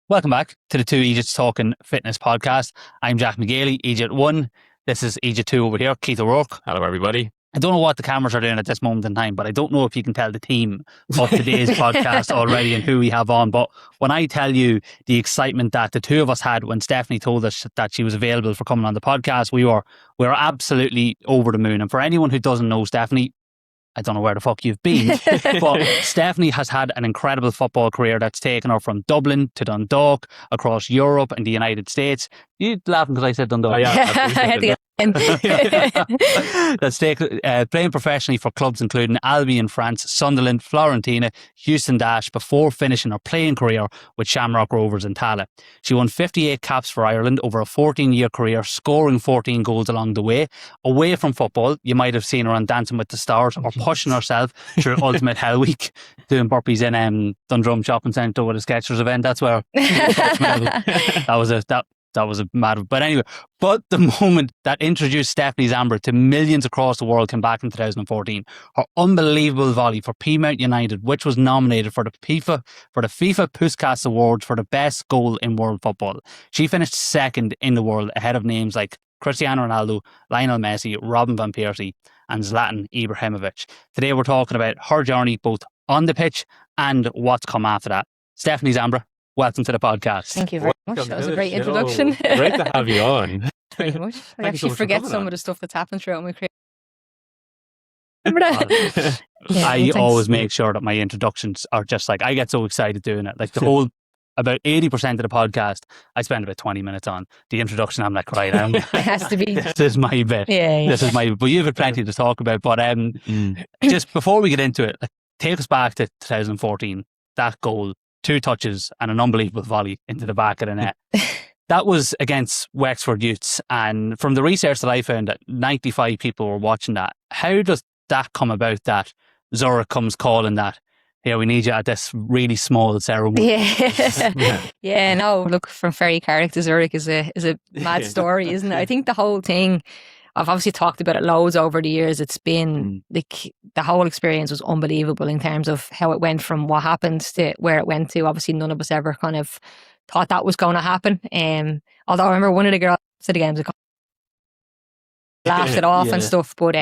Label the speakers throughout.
Speaker 1: Welcome back to the Two Egypts Talking Fitness podcast. I'm Jack McGailey, Egypt 1. This is Egypt 2 over here, Keith O'Rourke.
Speaker 2: Hello, everybody.
Speaker 1: I don't know what the cameras are doing at this moment in time, but I don't know if you can tell the theme of today's podcast already and who we have on. But when I tell you the excitement that the two of us had when Stephanie told us that she was available for coming on the podcast, we were absolutely over the moon. And for anyone who doesn't know Stephanie, I don't know where the fuck you've been, but Stephanie has had an incredible football career that's taken her from Dublin to Dundalk, across Europe and the United States. You laughing because I said Dundalk?
Speaker 2: Oh, yeah.
Speaker 3: I had to get
Speaker 1: That's playing professionally for clubs including Albi in France, Sunderland, Fiorentina, Houston Dash, before finishing her playing career with Shamrock Rovers in Tala. She won 58 caps for Ireland over a 14-year career, scoring 14 goals along the way. Away from football, you might have seen her on Dancing with the Stars or pushing herself through Ultimate Hell Week, doing burpees in Dundrum Shopping Centre with a Skechers event. That's where that was a mad. But anyway, the moment that introduced Stephanie Zambra to millions across the world came back in 2014. Her unbelievable volley for Peamount United, which was nominated for the FIFA Puskas Awards for the best goal in world football. She finished second in the world ahead of names like Cristiano Ronaldo, Lionel Messi, Robin van Persie and Zlatan Ibrahimovic. Today we're talking about her journey both on the pitch and what's come after that. Stephanie Zambra, welcome to the podcast.
Speaker 3: Thank you very much. That was a great introduction.
Speaker 2: Great to have you on.
Speaker 3: Very much. I
Speaker 2: you
Speaker 3: actually
Speaker 2: so much for
Speaker 3: forget
Speaker 2: coming
Speaker 3: some
Speaker 2: on.
Speaker 3: of the stuff that's happened throughout my career. Remember that?
Speaker 1: I always make sure that my introductions are just like, I get so excited doing it. Like the whole, about 80% of the podcast, I spend about 20 minutes on. The introduction, I'm like, right,
Speaker 3: It has to be.
Speaker 1: this is my bit.
Speaker 3: Yeah.
Speaker 1: This is my bit. But you've had plenty to talk about. But just before we get into it, like, take us back to 2014. That goal, 2 touches and an unbelievable volley into the back of the net. That was against Wexford Youths. And from the research that I found, that 95 people were watching that. How does that come about that Zurich comes calling that, here, we need you at this really small ceremony?
Speaker 3: Yeah. No, look, from Ferry Carrick to Zurich is a mad story, isn't it? I think the whole thing, I've obviously talked about it loads over the years. It's been like the whole experience was unbelievable in terms of how it went from what happened to where it went to. Obviously, none of us ever kind of thought that was going to happen. Although I remember one of the girls at the games laughed it off and stuff. But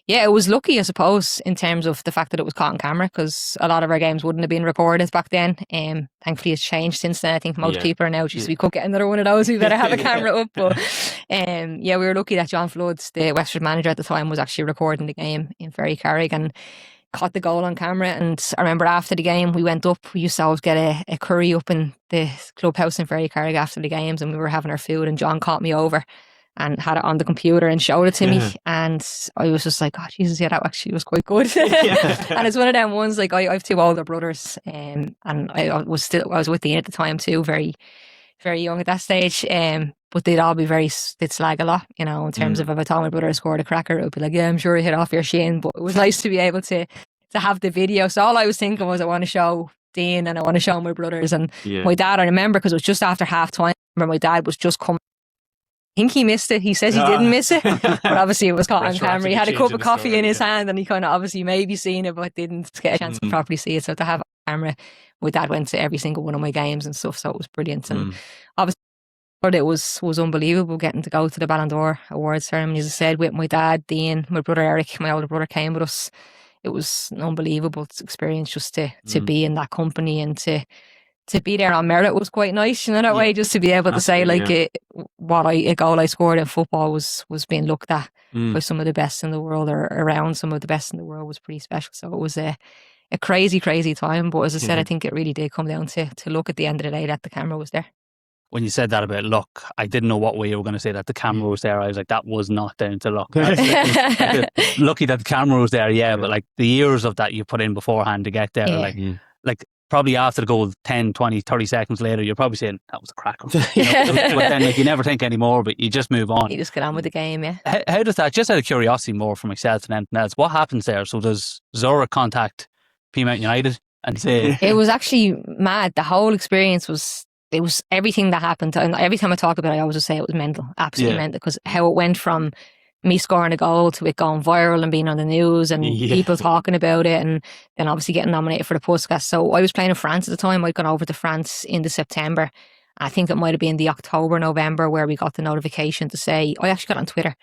Speaker 3: yeah, it was lucky, I suppose, in terms of the fact that it was caught on camera, because a lot of our games wouldn't have been recorded back then. Thankfully, it's changed since then. I think most people are now, we could get another one of those. We better have a camera up. But we were lucky that John Flood, the Westford manager at the time, was actually recording the game in Ferry Carrick and caught the goal on camera. And I remember after the game, we went up. We used to always get a curry up in the clubhouse in Ferry Carrick after the games, and we were having our food, and John caught me over and had it on the computer and showed it to me, and I was just like, oh Jesus, yeah, that actually was quite good. And it's one of them ones, like I have 2 older brothers, and I was with Dean at the time too, very, very young at that stage, but they'd all be they'd slag a lot, you know, in terms of if I told my brother I scored a cracker, it would be like, yeah, I'm sure it hit off your shin. But it was nice to be able to have the video. So all I was thinking was, I want to show Dean and I want to show my brothers and my dad. I remember, because it was just after half time, my dad was just coming. I think he missed it. He says he didn't miss it, but obviously it was caught on camera. He had a cup of coffee in his hand, and he kind of obviously maybe seen it, but didn't get a chance to properly see it. So to have it on camera, my dad went to every single one of my games and stuff, so it was brilliant. And obviously it was unbelievable getting to go to the Ballon d'Or awards ceremony, as I said, with my dad, Dean, my brother Eric, my older brother came with us. It was an unbelievable experience just to be in that company, and to be there on merit was quite nice, you know, that way, just to be able to say like a goal I scored in football was being looked at by some of the best in the world, or around some of the best in the world, was pretty special. So it was a crazy time, but as I said, I think it really did come down to look at the end of the day that the camera was there.
Speaker 1: When you said that about luck, I didn't know what way you were going to say that the camera was there. I was like, that was not down to luck. Lucky that the camera was there, but like the years of that you put in beforehand to get there, like probably after the goal 10, 20, 30 seconds later, you're probably saying that was a cracker. You know? But then like, you never think anymore, but you just move on.
Speaker 3: You just get on with the game, yeah.
Speaker 1: How does that, just out of curiosity more for myself and anything else, what happens there? So does Zora contact Peamount United and say...
Speaker 3: It was actually mad. The whole experience was everything that happened. And every time I talk about it, I always just say it was mental, absolutely mental, because how it went from me scoring a goal to it going viral and being on the news and people talking about it, and then obviously getting nominated for the Puskas. So I was playing in France at the time. I'd gone over to France in the September. I think it might have been the October, November where we got the notification to say, I actually got on Twitter.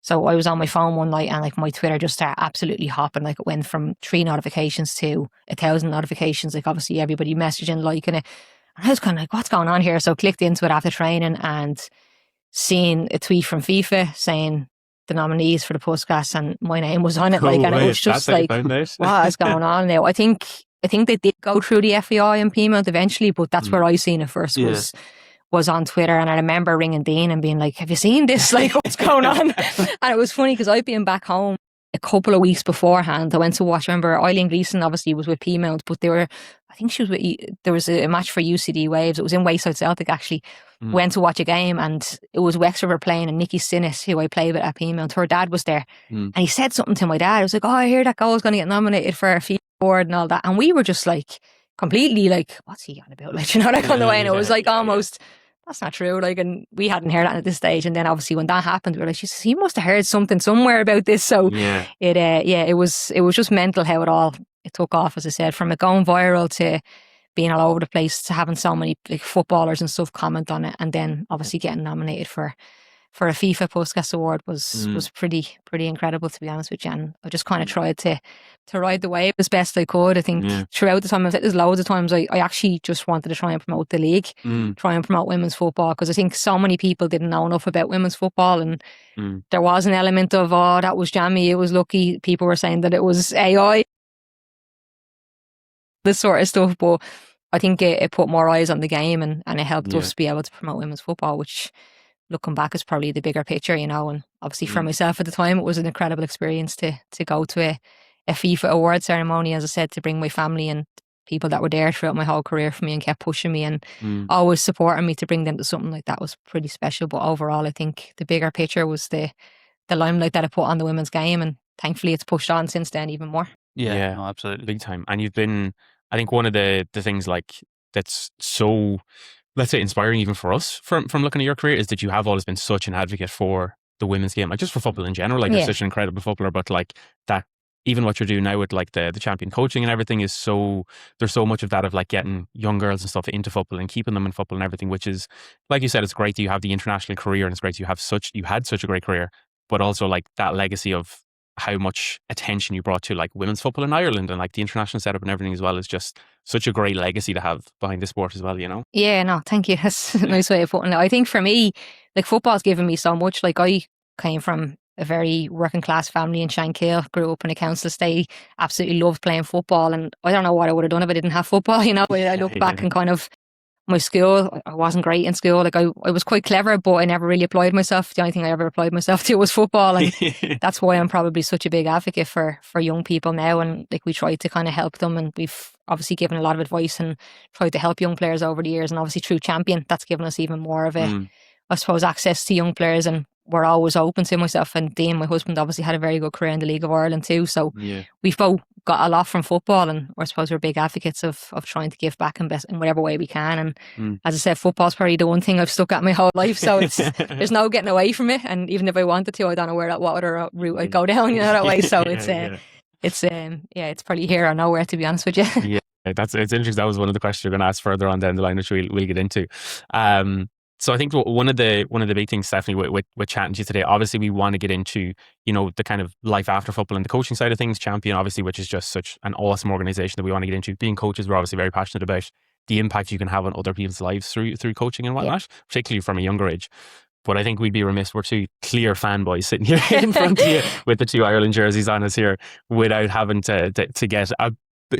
Speaker 3: So I was on my phone one night and like my Twitter just started absolutely hopping. Like it went from 3 notifications to 1,000 notifications. Like obviously everybody messaging, liking it. And I was kind of like, what's going on here? So I clicked into it after training and seeing a tweet from FIFA saying the nominees for the Puskas and my name was on it. Like, and it was just like, what is going on now? I think they did go through the FAI and Piedmont eventually, but that's where I seen it first was on Twitter. And I remember ringing Dean and being like, have you seen this? Like, what's going on? And it was funny because I'd been back home a couple of weeks beforehand. I went to watch, remember Eileen Gleeson obviously was with Piedmont, but I think she was with, there was a match for UCD Waves. It was in Wayside Celtic actually. Went to watch a game and it was Wexford were playing and Nikki Sinnis, who I played with at Piedmont, her dad was there. And he said something to my dad. I was like, oh, I hear that goal's going to get nominated for a FIFA award and all that. And we were just like, completely like, what's he on about? Like, you know, that kind of way. And it was like almost, that's not true. Like, and we hadn't heard that at this stage. And then obviously when that happened, we were like, Jesus, he must have heard something somewhere about this. So it was just mental how it took off, as I said, from it going viral to being all over the place to having so many like footballers and stuff comment on it, and then obviously getting nominated for a FIFA Puskas award was pretty incredible, to be honest with you. And I just kind of tried to ride the wave as best I could. I think throughout the time, there's loads of times I actually just wanted to try and promote the league, try and promote women's football, because I think so many people didn't know enough about women's football, and there was an element of, oh, that was jammy, it was lucky. People were saying that it was AI, this sort of stuff, but I think it put more eyes on the game and it helped us be able to promote women's football, which looking back is probably the bigger picture, you know. And obviously for myself at the time, it was an incredible experience to go to a FIFA award ceremony, as I said, to bring my family and people that were there throughout my whole career for me and kept pushing me and always supporting me, to bring them to something like that was pretty special. But overall, I think the bigger picture was the limelight that it put on the women's game, and thankfully it's pushed on since then even more.
Speaker 1: Yeah, no, absolutely.
Speaker 2: Big time. And you've been, I think one of the things like that's so, let's say, inspiring even for us from looking at your career is that you have always been such an advocate for the women's game, like just for football in general. Like you're such an incredible footballer, but like that, even what you're doing now with like the champion coaching and everything is so, there's so much of that of like getting young girls and stuff into football and keeping them in football and everything, which is, like you said, it's great that you have the international career, and it's great that you had such a great career, but also like that legacy of how much attention you brought to like women's football in Ireland and like the international setup and everything as well is just such a great legacy to have behind the sport as well, you know?
Speaker 3: Yeah, no, thank you. That's a nice way of putting it. I think for me, like football's given me so much. Like I came from a very working class family in Shankill, grew up in a council estate, absolutely loved playing football, and I don't know what I would have done if I didn't have football, you know? I look back and kind of my school, I wasn't great in school. Like I was quite clever, but I never really applied myself. The only thing I ever applied myself to was football, and that's why I'm probably such a big advocate for young people now. And like we try to kind of help them, and we've obviously given a lot of advice and tried to help young players over the years. And obviously through Champion, that's given us even more of a, I suppose, access to young players, and we're always open to. Myself and Dean, my husband, obviously had a very good career in the League of Ireland too. So we've both got a lot from football, and I suppose we're big advocates of trying to give back in whatever way we can. And as I said, football's probably the one thing I've stuck at my whole life. So it's there's no getting away from it. And even if I wanted to, I don't know what other route I'd go down, you know, that way. So it's probably here or nowhere, to be honest with you.
Speaker 2: Yeah, it's interesting. That was one of the questions you're going to ask further on down the line, which we'll get into. So I think one of the big things, Stephanie, with chatting to you today, obviously we want to get into, you know, the kind of life after football and the coaching side of things. Champion, obviously, which is just such an awesome organization that we want to get into. Being coaches, we're obviously very passionate about the impact you can have on other people's lives through coaching and whatnot, particularly from a younger age. But I think we'd be remiss, we're two clear fanboys sitting here in front of you with the two Ireland jerseys on us here, without having to get a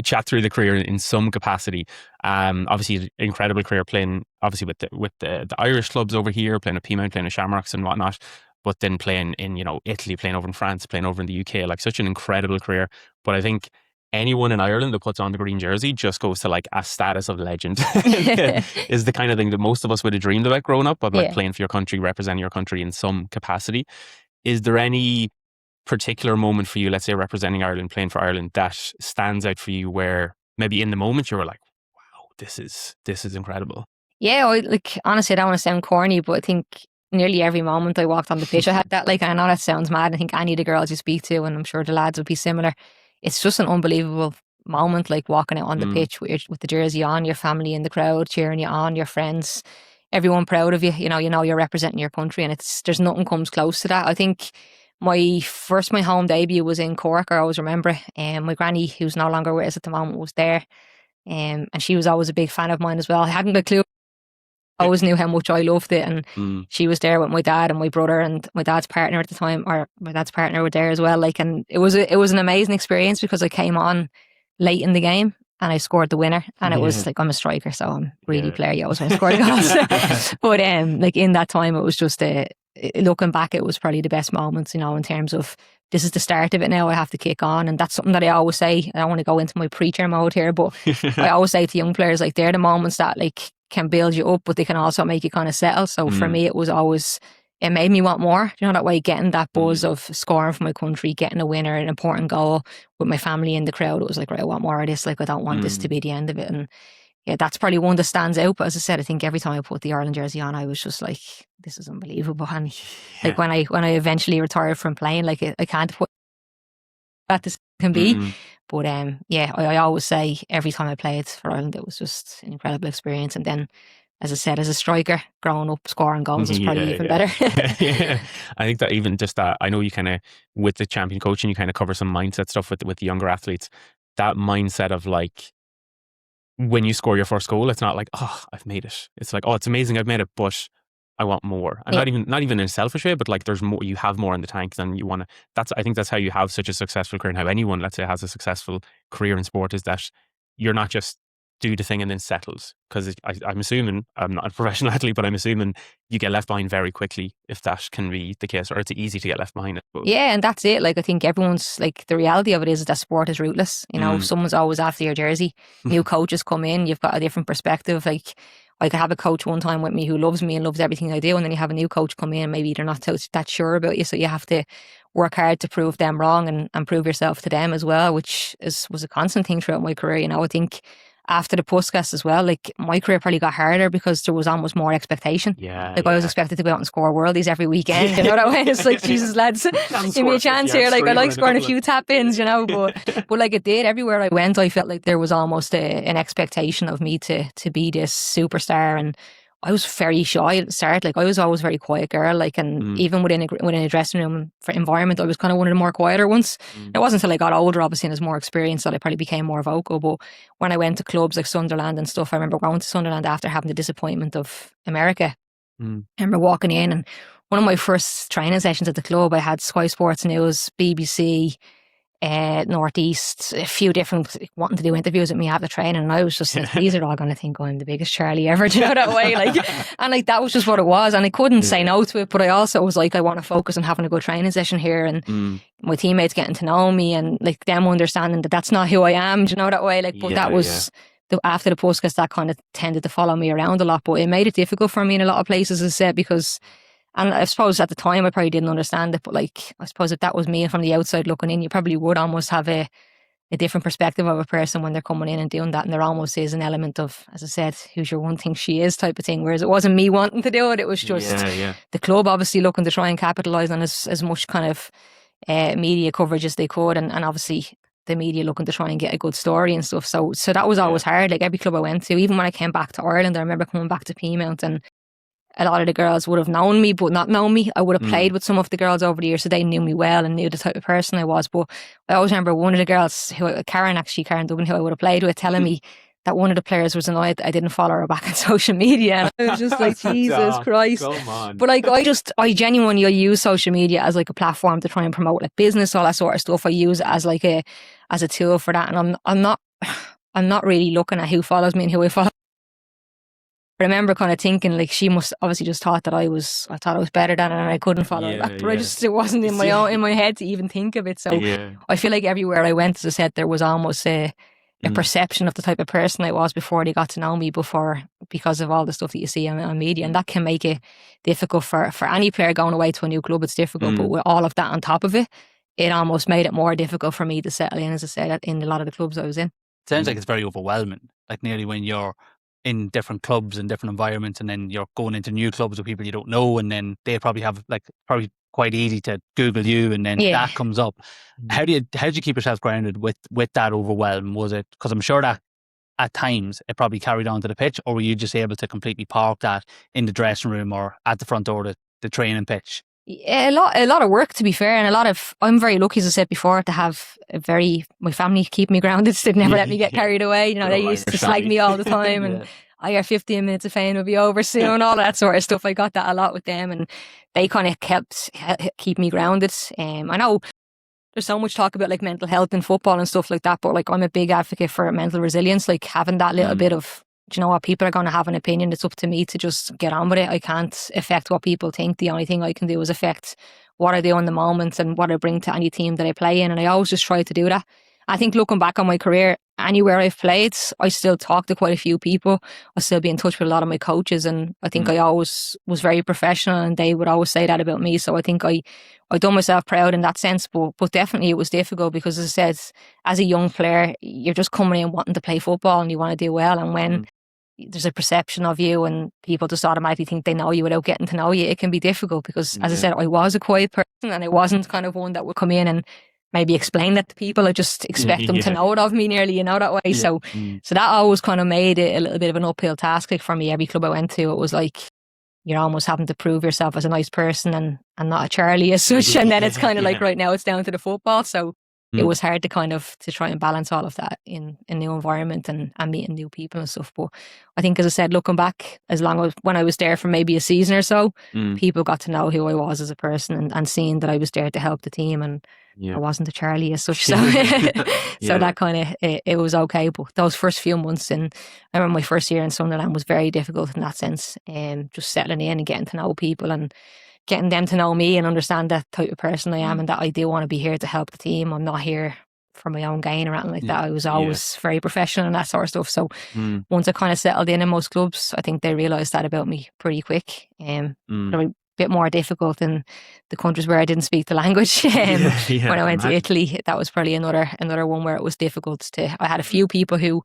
Speaker 2: chat through the career in some capacity. Obviously, incredible career playing, obviously with the Irish clubs over here, playing at Piedmont, playing at Shamrocks and whatnot, but then playing in, you know, Italy, playing over in France, playing over in the UK, like such an incredible career. But I think anyone in Ireland that puts on the green jersey just goes to like a status of legend. Is the kind of thing that most of us would have dreamed about growing up, of like playing for your country, representing your country in some capacity. Is there any particular moment for you, let's say representing Ireland, playing for Ireland, that stands out for you where maybe in the moment you were like, wow, this is incredible?
Speaker 3: Yeah, honestly, I don't want to sound corny, but I think nearly every moment I walked on the pitch, I had that, like, I know that sounds mad. I think any of the girls you speak to, and I'm sure the lads would be similar, it's just an unbelievable moment, like walking out on the pitch with the jersey on, your family in the crowd cheering you on, your friends, everyone proud of you. You know you're representing your country, and there's nothing comes close to that. I think my home debut was in Cork. I always remember it. And my granny, who's no longer with us at the moment, was there. And she was always a big fan of mine as well. I hadn't got a clue. I always knew how much I loved it, and she was there with my dad and my brother and my dad's partner at the time, or my dad's partner were there as well. Like, and it was an amazing experience because I came on late in the game and I scored the winner, and it was like, I'm a striker, so I'm really player. You always want to score the goals. But like in that time, it was just looking back, it was probably the best moments, in terms of this is the start of it now. I have to kick on, and that's something that I always say. I don't want to go into my preacher mode here, but I always say to young players, like, they're the moments that like can build you up, but they can also make you kind of settle. So for me, it was always, it made me want more. That way, getting that buzz of scoring for my country, getting a winner, an important goal with my family in the crowd, it was like, right, I want more of this. Like, I don't want this to be the end of it. And yeah, that's probably one that stands out. But as I said, I think every time I put the Ireland jersey on, I was just like, this is unbelievable. And like when I eventually retired from playing, like I can't put that this can be. But yeah, I always say every time I played for Ireland, it was just an incredible experience. And then, as I said, as a striker, growing up, scoring goals is probably even better.
Speaker 2: Yeah. I think that even just that, I know you kind of, with the champion coaching, you kind of cover some mindset stuff with the younger athletes. That mindset of like, when you score your first goal, it's not like, oh, I've made it. It's like, oh, it's amazing, I've made it, but I want more. And not even in a selfish way, but like there's more, you have more in the tank than you want to. I think that's how you have such a successful career, and how anyone, let's say, has a successful career in sport, is that you're not just do the thing and then settles. Because I'm assuming, I'm not a professional athlete, but I'm assuming you get left behind very quickly if that can be the case, or it's easy to get left behind.
Speaker 3: Yeah, and that's it. Like, I think everyone's like, the reality of it is that sport is rootless. Someone's always after your jersey. New coaches come in, you've got a different perspective. Like, I could have a coach one time with me who loves me and loves everything I do, and then you have a new coach come in, maybe they're not that sure about you, so you have to work hard to prove them wrong and prove yourself to them as well, which was a constant thing throughout my career. I think after the podcast as well, like, my career probably got harder because there was almost more expectation. I was expected to go out and score worldies every weekend. You know that way? It's like, Jesus, lads, give me a chance here. Like, I like scoring a few tap-ins, but like, it did. Everywhere I went, I felt like there was almost an expectation of me to be this superstar, and I was very shy at the start. Like, I was always a very quiet girl. Like, and even within a dressing room environment, I was kind of one of the more quieter ones. It wasn't until I got older, obviously, and was more experienced, that I probably became more vocal. But when I went to clubs like Sunderland and stuff, I remember going to Sunderland after having the disappointment of America. I remember walking in, and one of my first training sessions at the club, I had Sky Sports News, BBC, Northeast, a few different, wanting to do interviews with me after training, and I was just like, these are all going to think I'm the biggest Charlie ever. Do you know that way? Like, and like, that was just what it was, and I couldn't say no to it. But I also was like, I want to focus on having a good training session here, and my teammates getting to know me, and like them understanding that that's not who I am. Do you know that way? Like, but that was after the podcast, that kind of tended to follow me around a lot, but it made it difficult for me in a lot of places, as I said, because. And I suppose at the time I probably didn't understand it, but like, I suppose if that was me from the outside looking in, you probably would almost have a different perspective of a person when they're coming in and doing that. And there almost is an element of, as I said, who's your one thing she is type of thing. Whereas it wasn't me wanting to do it. It was just the club obviously looking to try and capitalise on as much kind of media coverage as they could. And obviously the media looking to try and get a good story and stuff. So that was always hard. Like, every club I went to, even when I came back to Ireland, I remember coming back to Peamount, and a lot of the girls would have known me, but not known me. I would have played with some of the girls over the years, so they knew me well and knew the type of person I was. But I always remember one of the girls, Karen Duggan, who I would have played with, telling me that one of the players was annoyed that I didn't follow her back on social media. And I was just like, Jesus Christ.
Speaker 2: Come on.
Speaker 3: But like, I genuinely use social media as like a platform to try and promote like business, all that sort of stuff. I use it as like as a tool for that. And I'm not really looking at who follows me and who I follow. I remember kind of thinking, like, she must obviously just thought that I thought I was better than her and I couldn't follow her back. But it wasn't in my head to even think of it. So I feel like everywhere I went, as I said, there was almost a perception of the type of person I was before they got to know me, because of all the stuff that you see on media. And that can make it difficult for any player going away to a new club. It's difficult, but with all of that on top of it, it almost made it more difficult for me to settle in, as I said, in a lot of the clubs I was in.
Speaker 1: Sounds like it's very overwhelming. Like, nearly when you're in different clubs and different environments, and then you're going into new clubs with people you don't know, and then they probably have probably quite easy to Google you, and then that comes up. How did you keep yourself grounded with that overwhelm? Was it because I'm sure that at times it probably carried on to the pitch, or were you just able to completely park that in the dressing room or at the front door of the training pitch?
Speaker 3: A lot of work, to be fair, and I'm very lucky, as I said before, to have my family keep me grounded. They'd never let me get carried away. They used to slag me all the time, and I got 15 minutes of fame will be over soon, all that sort of stuff. I got that a lot with them, and they kind of keep me grounded. I know there's so much talk about mental health in football and stuff like that, but I'm a big advocate for mental resilience, having that little bit of, do you know what, people are going to have an opinion. It's up to me to just get on with it. I can't affect what people think. The only thing I can do is affect what I do in the moment and what I bring to any team that I play in. And I always just try to do that. I think looking back on my career, anywhere I've played, I still talk to quite a few people. I still be in touch with a lot of my coaches, and I think I always was very professional, and they would always say that about me. So I think I done myself proud in that sense, but definitely it was difficult because, as I said, as a young player, you're just coming in wanting to play football and you want to do well, and when there's a perception of you and people just automatically think they know you without getting to know you, it can be difficult because, as I said, I was a quiet person and I wasn't kind of one that would come in and maybe explain that to people. I just expect them to know it of me nearly, that way. So that always kind of made it a little bit of an uphill task for me. Every club I went to, it was like you're almost having to prove yourself as a nice person and not a Charlie as such. And then it's kind of like right now it's down to the football. So it was hard to try and balance all of that in a new environment and meeting new people and stuff. But I think, as I said, looking back, when I was there for maybe a season or so, people got to know who I was as a person and seeing that I was there to help the team, and I wasn't a Charlie as such. So so that kind of, it was okay. But those first few months, and I remember my first year in Sunderland was very difficult in that sense, just settling in and getting to know people and getting them to know me and understand that type of person I am and that I do want to be here to help the team. I'm not here for my own gain or anything like that. I was always very professional and that sort of stuff. So once I kind of settled in most clubs, I think they realised that about me pretty quick. A bit more difficult in the countries where I didn't speak the language. When I went to Italy, that was probably another one where it was difficult I had a few people who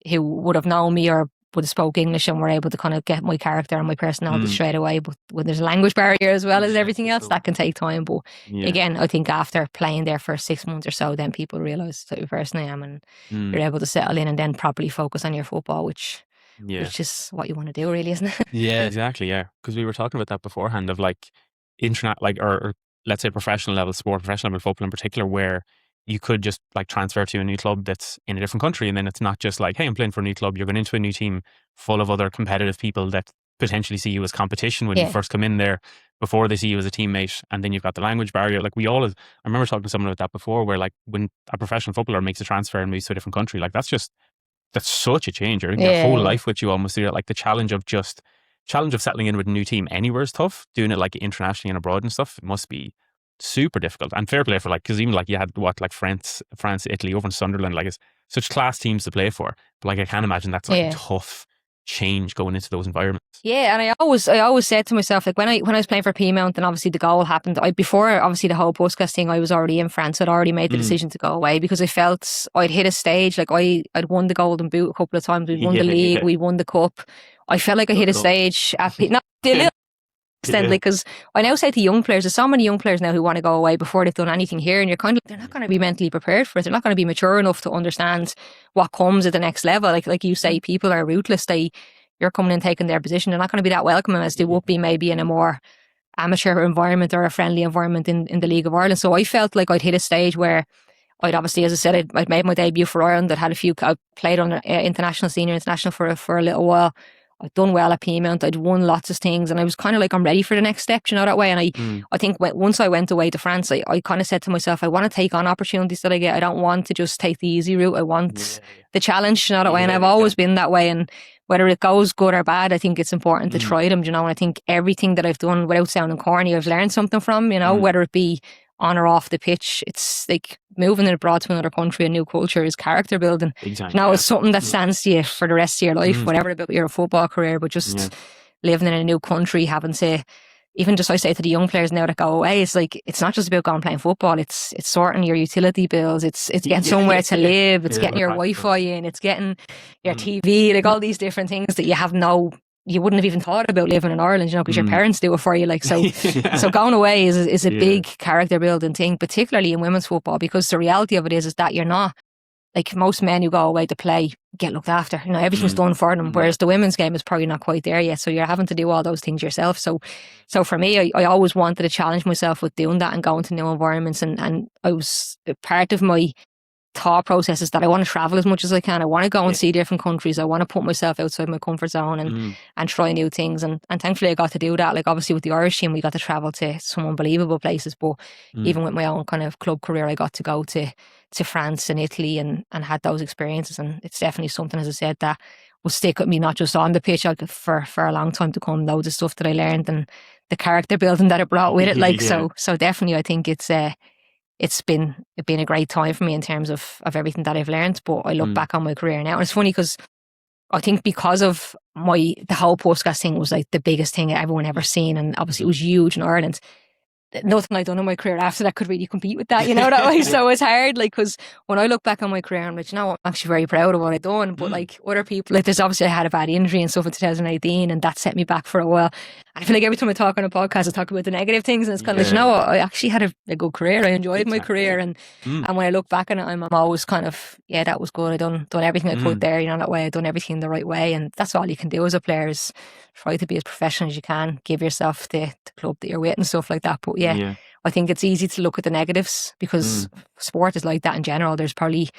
Speaker 3: would have known me or would have spoke English and were able to kind of get my character and my personality straight away. But when there's a language barrier as well as everything else, that can take time. But again, I think after playing there for 6 months or so, then people realise the type of person I am, and you're able to settle in and then properly focus on your football, which is what you want to do, really, isn't it?
Speaker 2: Yeah, exactly. Yeah, because we were talking about that beforehand of internet, or let's say professional level sport, professional level football in particular, where you could just transfer to a new club that's in a different country, and then it's not just hey, I'm playing for a new club. You're going into a new team full of other competitive people that potentially see you as competition when you first come in there, before they see you as a teammate. And then you've got the language barrier. I remember talking to someone about that before, where when a professional footballer makes a transfer and moves to a different country, that's such a change. Your whole life with you almost. The challenge of settling in with a new team anywhere is tough. Doing it internationally and abroad and stuff, it must be super difficult. And fair play for because even you had France, Italy, over in Sunderland, it's such class teams to play for. But I can't imagine that's a tough change going into those environments.
Speaker 3: Yeah, and I always said to myself, when I was playing for Piedmont and obviously the goal happened, before obviously the whole postcast thing, I was already in France. I'd already made the decision to go away because I felt I'd hit a stage, I'd won the Golden Boot a couple of times, we'd won the league, we won the cup. I felt like I hit a stage at not a little extent, because I now say to young players, there's so many young players now who want to go away before they've done anything here, and you're they're not going to be mentally prepared for it. They're not going to be mature enough to understand what comes at the next level. Like you say, people are ruthless. You're coming in taking their position. They're not going to be that welcoming as they would be maybe in a more amateur environment or a friendly environment in the League of Ireland. So I felt like I'd hit a stage where I'd obviously, as I said, I'd made my debut for Ireland. I played on international, senior international for a little while. I'd done well at Piedmont. I'd won lots of things, and I was kind of I'm ready for the next step, that way. And I think once I went away to France, I kind of said to myself, I want to take on opportunities that I get. I don't want to just take the easy route. I want the challenge, that way. And I've always been that way. And whether it goes good or bad, I think it's important to try them, and I think everything that I've done, without sounding corny, I've learned something from, whether it be on or off the pitch. It's moving abroad to another country, a new culture, is character building.
Speaker 2: Exactly.
Speaker 3: It's something that stands to you for the rest of your life, whatever about your football career, but just living in a new country, having to even just I say to the young players now that go away, it's like, it's not just about going playing football. It's sorting your utility bills. It's getting somewhere to live. It's getting your Wi-Fi in. It's getting your TV, like all these different things that you wouldn't have even thought about living in Ireland, because your parents do it for you. Like, so, so going away is a big character building thing, particularly in women's football, because the reality of it is that you're not, like most men who go away to play get looked after. Everything's done for them. Whereas the women's game is probably not quite there yet. So you're having to do all those things yourself. So for me, I always wanted to challenge myself with doing that and going to new environments. And I was, part of my thought process is that I want to travel as much as I can. I want to go and see different countries. I want to put myself outside my comfort zone and try new things. And thankfully I got to do that. Like, obviously with the Irish team, we got to travel to some unbelievable places. But even with my own kind of club career, I got to go to France and Italy and had those experiences. And it's definitely something, as I said, that will stick with me, not just on the pitch, for a long time to come. Loads of stuff that I learned and the character building that it brought with it. Like, so definitely I think it's been a great time for me in terms of everything that I've learned. But I look back on my career now, and it's funny because I think because of the whole postcast thing was like the biggest thing everyone ever seen, and obviously it was huge in Ireland. Nothing I'd done in my career after that could really compete with that, that way. So it's hard, like, because when I look back on my career, I'm like, I'm actually very proud of what I've done. But like other people, like, there's obviously I had a bad injury and stuff in 2018, and that set me back for a while. And I feel like every time I talk on a podcast, I talk about the negative things, and it's kind of like, I actually had a good career. I enjoyed my career, and when I look back on it, I'm always kind of, that was good. I done everything I could there, that way. I done everything the right way, and that's all you can do as a player, is try to be as professional as you can, give yourself the club that you're with and stuff like that. But I think it's easy to look at the negatives because sport is like that in general. There's probably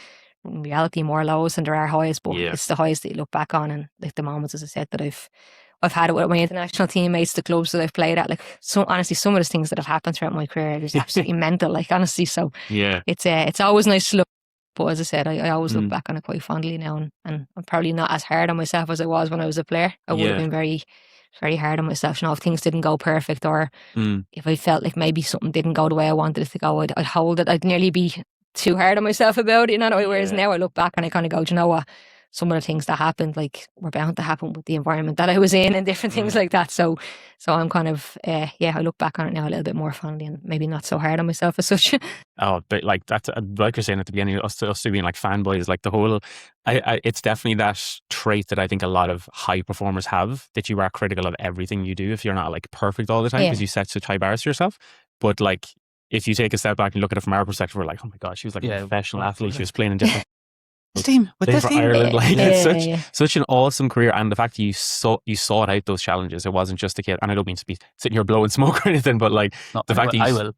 Speaker 3: in reality more lows than there are highs, but it's the highs that you look back on, and like the moments, as I said, that I've had it with my international teammates, the clubs that I've played at. Like, so honestly, some of the things that have happened throughout my career is absolutely mental. Like, honestly, so it's always nice to look. But as I said, I always look back on it quite fondly now, and I'm probably not as hard on myself as I was when I was a player. I would have been very, very hard on myself. If things didn't go perfect, or if I felt like maybe something didn't go the way I wanted it to go, I'd hold it. I'd nearly be too hard on myself about it, whereas now I look back and I kind of go, do you know what? Some of the things that happened, like, were bound to happen with the environment that I was in and different things like that. So I'm kind of, I look back on it now a little bit more fondly and maybe not so hard on myself as such.
Speaker 2: Oh, but like that's, like you're saying at the beginning, us two being like fanboys, like the whole, it's definitely that trait that I think a lot of high performers have, that you are critical of everything you do if you're not like perfect all the time, because you set such high bars for yourself. But like, if you take a step back and look at it from our perspective, we're like, oh my God, she was like a professional athlete. She was playing in different
Speaker 1: team with this team.
Speaker 2: Ireland, like, it's such an awesome career, and the fact that you sought out those challenges. It wasn't just a kid, and I don't mean to be sitting here blowing smoke or anything, but like the fact that
Speaker 1: I will.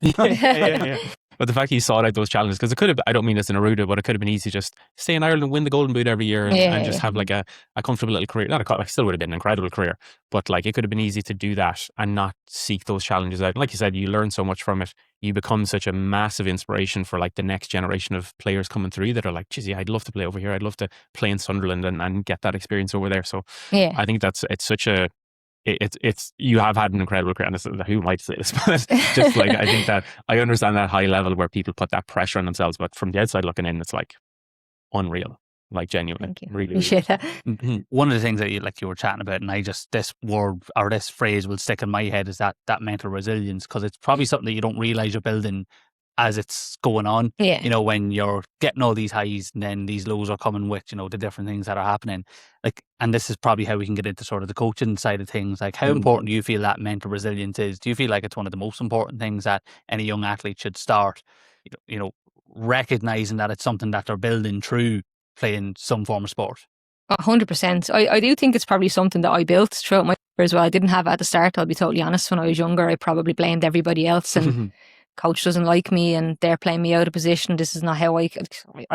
Speaker 2: But the fact that you sought out those challenges, because it could have, I don't mean this in a rude, but it could have been easy to just stay in Ireland and win the Golden Boot every year and just have like a comfortable little career. It still would have been an incredible career, but like it could have been easy to do that and not seek those challenges out. Like you said, you learn so much from it. You become such a massive inspiration for like the next generation of players coming through that are like, geez, I'd love to play over here. I'd love to play in Sunderland and get that experience over there. So I think it's such a, it's you have had an incredible career, and who might say this, but just like, I think that I understand that high level where people put that pressure on themselves, but from the outside looking in, it's like unreal, like genuine. Really,
Speaker 3: appreciate that.
Speaker 1: One of the things that you were chatting about, and this word or this phrase will stick in my head, is that mental resilience, because it's probably something that you don't realize you're building as it's going on. When you're getting all these highs and then these lows are coming with, the different things that are happening. Like, and this is probably how we can get into sort of the coaching side of things. Like, how important do you feel that mental resilience is? Do you feel like it's one of the most important things that any young athlete should start, recognizing that it's something that they're building through playing some form of sport?
Speaker 3: 100%. I do think it's probably something that I built throughout my career as well. I didn't have it at the start, I'll be totally honest. When I was younger, I probably blamed everybody else, and coach doesn't like me and they're playing me out of position. This is not how I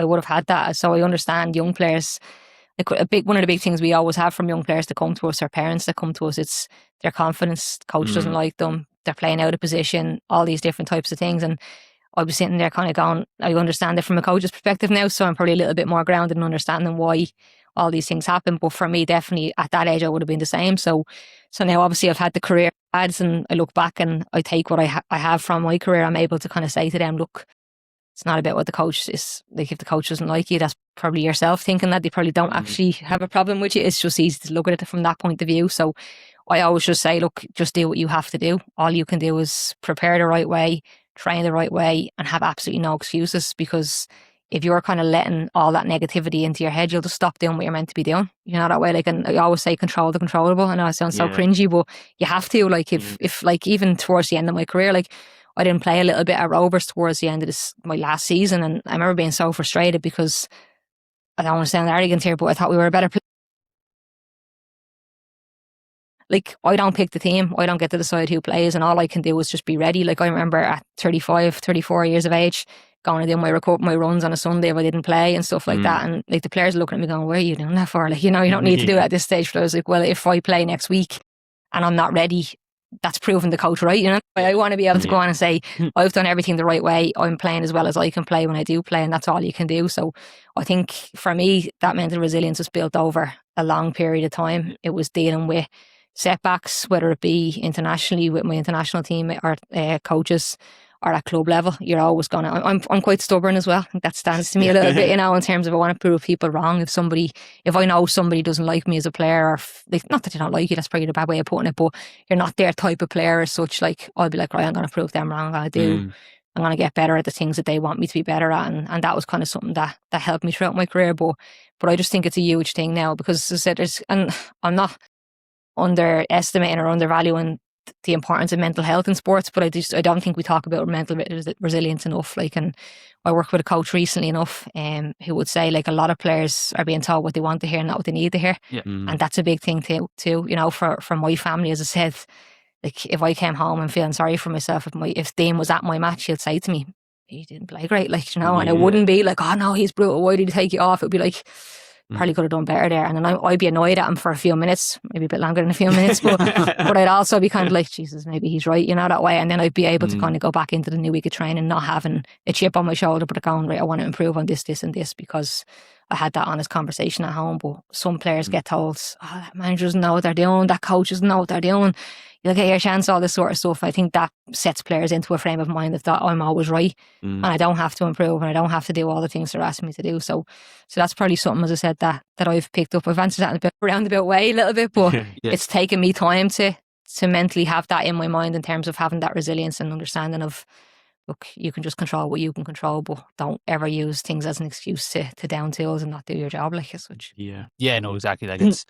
Speaker 3: would have had that. So I understand young players, like one of the big things we always have from young players that come to us, our parents that come to us, it's their confidence. Coach doesn't like them, they're playing out of position, all these different types of things. And I was sitting there kind of going, I understand it from a coach's perspective now, so I'm probably a little bit more grounded in understanding why all these things happen. But for me, definitely at that age, I would have been the same. So now obviously I've had the career ads, and I look back and I take what I have from my career. I'm able to kind of say to them, look, it's not about what the coach is. Like, if the coach doesn't like you, that's probably yourself thinking that. They probably don't actually have a problem with you. It's just easy to look at it from that point of view. So I always just say, look, just do what you have to do. All you can do is prepare the right way, train the right way, and have absolutely no excuses, because if you're kind of letting all that negativity into your head, you'll just stop doing what you're meant to be doing. You know, that way, like, and I always say control the controllable. I know it sounds so cringy, but you have to, like, if like, even towards the end of my career, like, I didn't play a little bit at Rovers towards the end of my last season, and I remember being so frustrated because, I don't want to sound arrogant here, but I thought we were a better player. Like, I don't pick the team. I don't get to decide who plays, and all I can do is just be ready. Like, I remember at 35, 34 years of age, going to do my runs on a Sunday if I didn't play and stuff like that. And like, the players are looking at me going, "Where are you doing that for?" Like, you know, you don't need to do it at this stage. But I was like, well, if I play next week and I'm not ready, that's proving the coach right, you know. I want to be able to go on and say, I've done everything the right way. I'm playing as well as I can play when I do play, and that's all you can do. So I think for me, that mental resilience was built over a long period of time. It was dealing with setbacks, whether it be internationally with my international team or coaches, or at club level. You're always gonna. I'm quite stubborn as well. I think that stands to me a little bit, you know, in terms of I want to prove people wrong. If I know somebody doesn't like me as a player, or not that they don't like you, that's probably a bad way of putting it, but you're not their type of player as such. Like, I'll be like, right, I'm gonna prove them wrong. I'm gonna get better at the things that they want me to be better at, and that was kind of something that helped me throughout my career. But I just think it's a huge thing now, because as I said, and I'm not underestimating or undervaluing the importance of mental health in sports, but I don't think we talk about mental resilience enough. Like, and I worked with a coach recently enough who would say, like, a lot of players are being told what they want to hear, not what they need to hear. And that's a big thing too, you know, for my family. As I said, like, if I came home and feeling sorry for myself, if Dean was at my match, he'd say to me, he didn't play great, like, you know. And it wouldn't be like, oh no, he's brutal, why did he take you off? It would be like, probably could have done better there. And then I'd be annoyed at him for a few minutes, maybe a bit longer than a few minutes, but I'd also be kind of like, Jesus, maybe he's right, you know, that way. And then I'd be able to kind of go back into the new week of training, not having a chip on my shoulder, but going, right, I want to improve on this, this and this, because I had that honest conversation at home. But some players get told, oh, that manager doesn't know what they're doing, that coach doesn't know what they're doing, you'll get your chance, all this sort of stuff. I think that sets players into a frame of mind of that I'm always right, and I don't have to improve, and I don't have to do all the things they're asking me to do. So that's probably something, as I said, that I've picked up. I've answered that in a bit roundabout way a little bit, but it's taken me time to mentally have that in my mind, in terms of having that resilience and understanding of, look, you can just control what you can control, but don't ever use things as an excuse to down tools and not do your job, like, as such.
Speaker 1: Yeah, no, exactly. Like, it's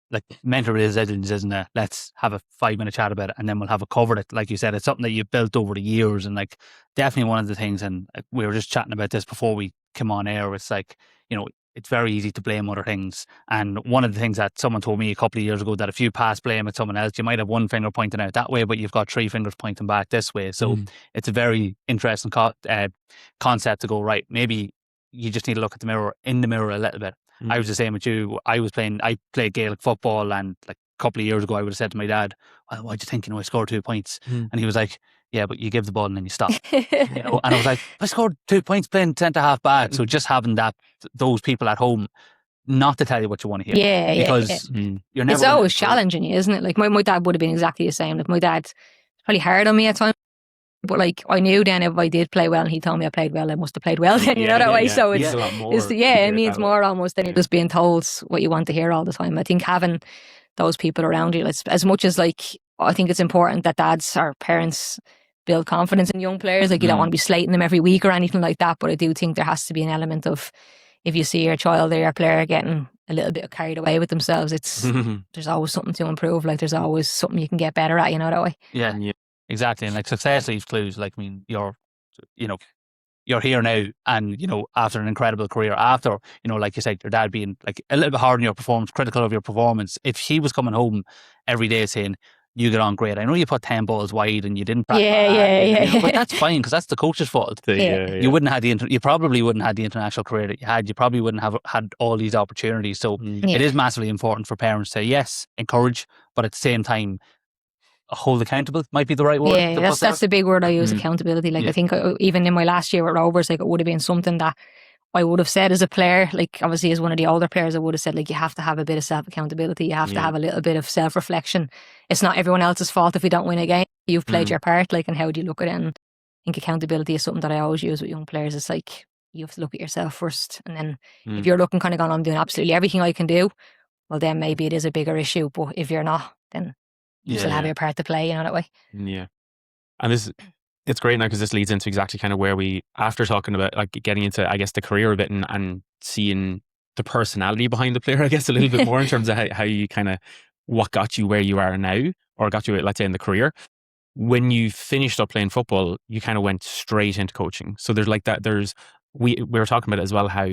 Speaker 1: like, mental resilience isn't a let's have a 5-minute chat about it and then we'll have it covered. It, like you said, it's something that you've built over the years, and like, definitely one of the things, and we were just chatting about this before we came on air, it's like, you know, it's very easy to blame other things. And one of the things that someone told me a couple of years ago, that if you pass blame at someone else, you might have one finger pointing out that way, but you've got 3 fingers pointing back this way. So it's a very interesting concept to go, right, maybe you just need to look at in the mirror a little bit. I was the same with you. I played Gaelic football, and like a couple of years ago I would have said to my dad, well, why do you think, you know, I scored 2 points? And he was like, yeah, but you give the ball and then you stop. You know? And I was like, I scored 2 points playing centre half back. So just having those people at home not to tell you what you want to hear. Because you're never.
Speaker 3: It's always challenging you, isn't it? Like, my dad would have been exactly the same. Like, my dad's probably hard on me at times, but like, I knew then if I did play well and he told me I played well, I must have played well then, you know, that way. So it's a lot more. It means more almost than just being told what you want to hear all the time. I think having those people around you, as much as, like, I think it's important that dads or parents build confidence in young players. Like, you don't want to be slating them every week or anything like that, but I do think there has to be an element of, if you see your child or your player getting a little bit carried away with themselves, it's there's always something to improve. Like, there's always something you can get better at, you know, that way.
Speaker 1: Yeah. Exactly. And like, success leaves clues. Like, I mean, you're here now, and, you know, after an incredible career, after, you know, like you said, your dad being like a little bit hard on your performance, critical of your performance, if he was coming home every day saying, you get on great, I know you put 10 balls wide and you didn't practice, but that's fine, because that's the coach's fault. You wouldn't have you probably wouldn't have the international career that you had. You probably wouldn't have had all these opportunities. So it is massively important for parents to, yes, encourage, but at the same time, hold accountable might be the right word.
Speaker 3: Yeah, that's the big word I use, accountability. Like, I think even in my last year at Rovers, like, it would have been something that I would have said as a player. Like, obviously as one of the older players, I would have said, like, you have to have a bit of self-accountability. You have to have a little bit of self-reflection. It's not everyone else's fault if you don't win a game. You've played your part, like, and how do you look at it? And I think accountability is something that I always use with young players. It's like, you have to look at yourself first, and then if you're looking kind of going, I'm doing absolutely everything I can do, well, then maybe it is a bigger issue. But if you're not, then you still have your part to play, that way.
Speaker 2: Yeah. And it's great now because this leads into exactly kind of where we, after talking about like getting into, I guess, the career a bit and seeing the personality behind the player, I guess, a little bit more in terms of how you kind of, what got you where you are now, or got you, let's say, in the career. When you finished up playing football, you kind of went straight into coaching. So there's like that, we were talking about it as well, how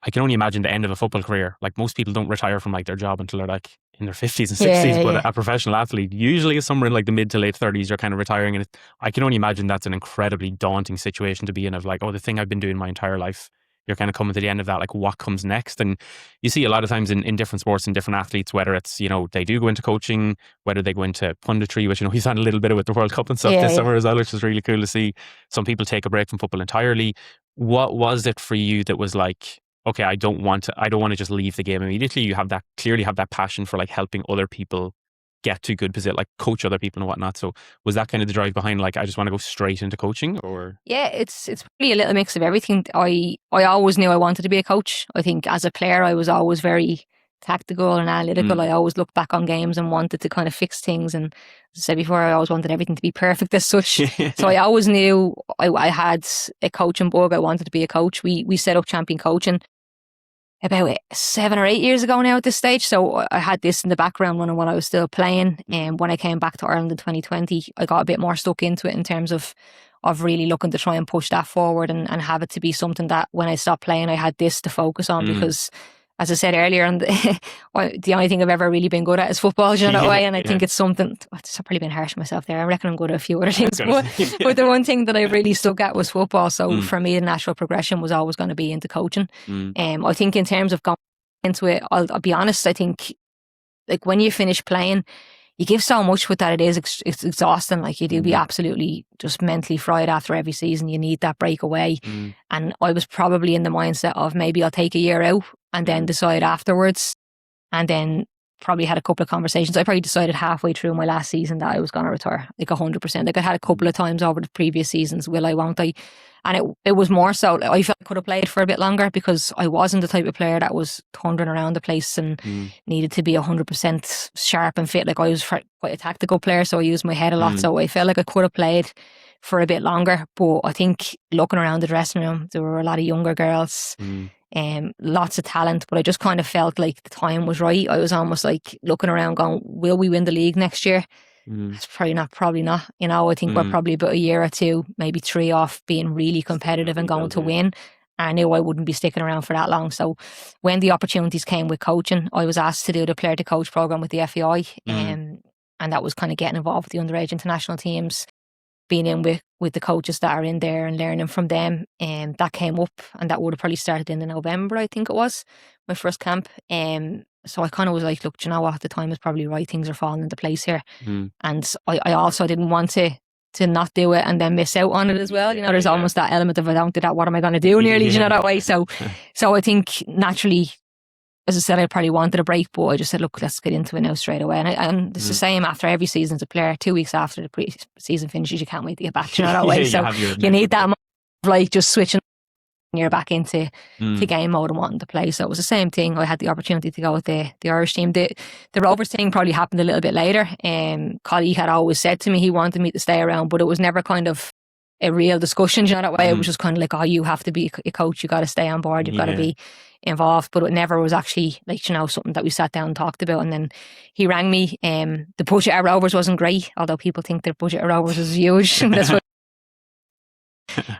Speaker 2: I can only imagine the end of a football career. Like most people don't retire from like their job until they're like in their 50s and 60s, but a professional athlete usually is somewhere in like the mid to late 30s, you're kind of retiring. And I can only imagine that's an incredibly daunting situation to be in, of like, oh, the thing I've been doing my entire life, you're kind of coming to the end of that, like what comes next? And you see a lot of times in different sports and different athletes, whether it's, they do go into coaching, whether they go into punditry, which, he's done a little bit of with the World Cup and stuff this summer as well, which is really cool to see. Some people take a break from football entirely. What was it for you that was like, okay, I don't want to just leave the game immediately? You clearly have that passion for like helping other people get to good position, like coach other people and whatnot. So was that kind of the drive behind, like, I just want to go straight into coaching? Or
Speaker 3: yeah, it's probably a little mix of everything. I always knew I wanted to be a coach. I think as a player, I was always very tactical and analytical. I always looked back on games and wanted to kind of fix things. And as I said before, I always wanted everything to be perfect as such. So I always knew I had a coaching bug. I wanted to be a coach. We set up Champion Coaching about 7 or 8 years ago now at this stage. So I had this in the background running when I was still playing. And when I came back to Ireland in 2020, I got a bit more stuck into it in terms of really looking to try and push that forward and have it to be something that when I stopped playing, I had this to focus on. Because as I said earlier, and the only thing I've ever really been good at is football, that way. And I think it's something, I've probably been harsh on myself there. I reckon I'm good at a few other things. But the one thing that I really stuck at was football. So for me, the natural progression was always going to be into coaching. I think in terms of going into it, I'll be honest, I think like when you finish playing, you give so much with that. It's exhausting. Like you do be absolutely just mentally fried after every season. You need that break away. And I was probably in the mindset of maybe I'll take a year out and then decide afterwards. And then probably had a couple of conversations. I probably decided halfway through my last season that I was going to retire, like 100%. Like I had a couple of times over the previous seasons, will I, won't I? And it was more so, I felt I could have played for a bit longer because I wasn't the type of player that was thundering around the place and needed to be 100% sharp and fit. Like I was quite a tactical player, so I used my head a lot. So I felt like I could have played for a bit longer. But I think looking around the dressing room, there were a lot of younger girls, lots of talent, but I just kind of felt like the time was right. I was almost like looking around going, will we win the league next year? It's probably not. I think we're probably about a year or two, maybe 3 off being really competitive and going to win. I knew I wouldn't be sticking around for that long. So when the opportunities came with coaching, I was asked to do the player to coach program with the FEI. And that was kind of getting involved with the underage international teams, being in with the coaches that are in there and learning from them. And that came up, and that would have probably started in November, I think it was, my first camp. So I kind of was like, look, do you know what? The time is probably right. Things are falling into place here. And I also didn't want to not do it and then miss out on it as well. There's almost that element of, I don't do that, what am I going to do nearly, that way. So I think naturally, as I said, I probably wanted a break, but I just said, look, let's get into it now straight away. And it's the same after every season as a player. 2 weeks after the pre-season finishes, you can't wait to get back, that way. So you need that moment of like just switching, you're back into the game mode and wanting to play. So it was the same thing. I had the opportunity to go with the Irish team. The Rovers thing probably happened a little bit later. Collie had always said to me he wanted me to stay around, but it was never kind of a real discussion, that way. It was just kind of like, oh, you have to be a coach, you got to stay on board, you've got to be involved. But it never was actually like, something that we sat down and talked about. And then he rang me. The budget at Rovers wasn't great, although people think their budget at Rovers is huge. That's what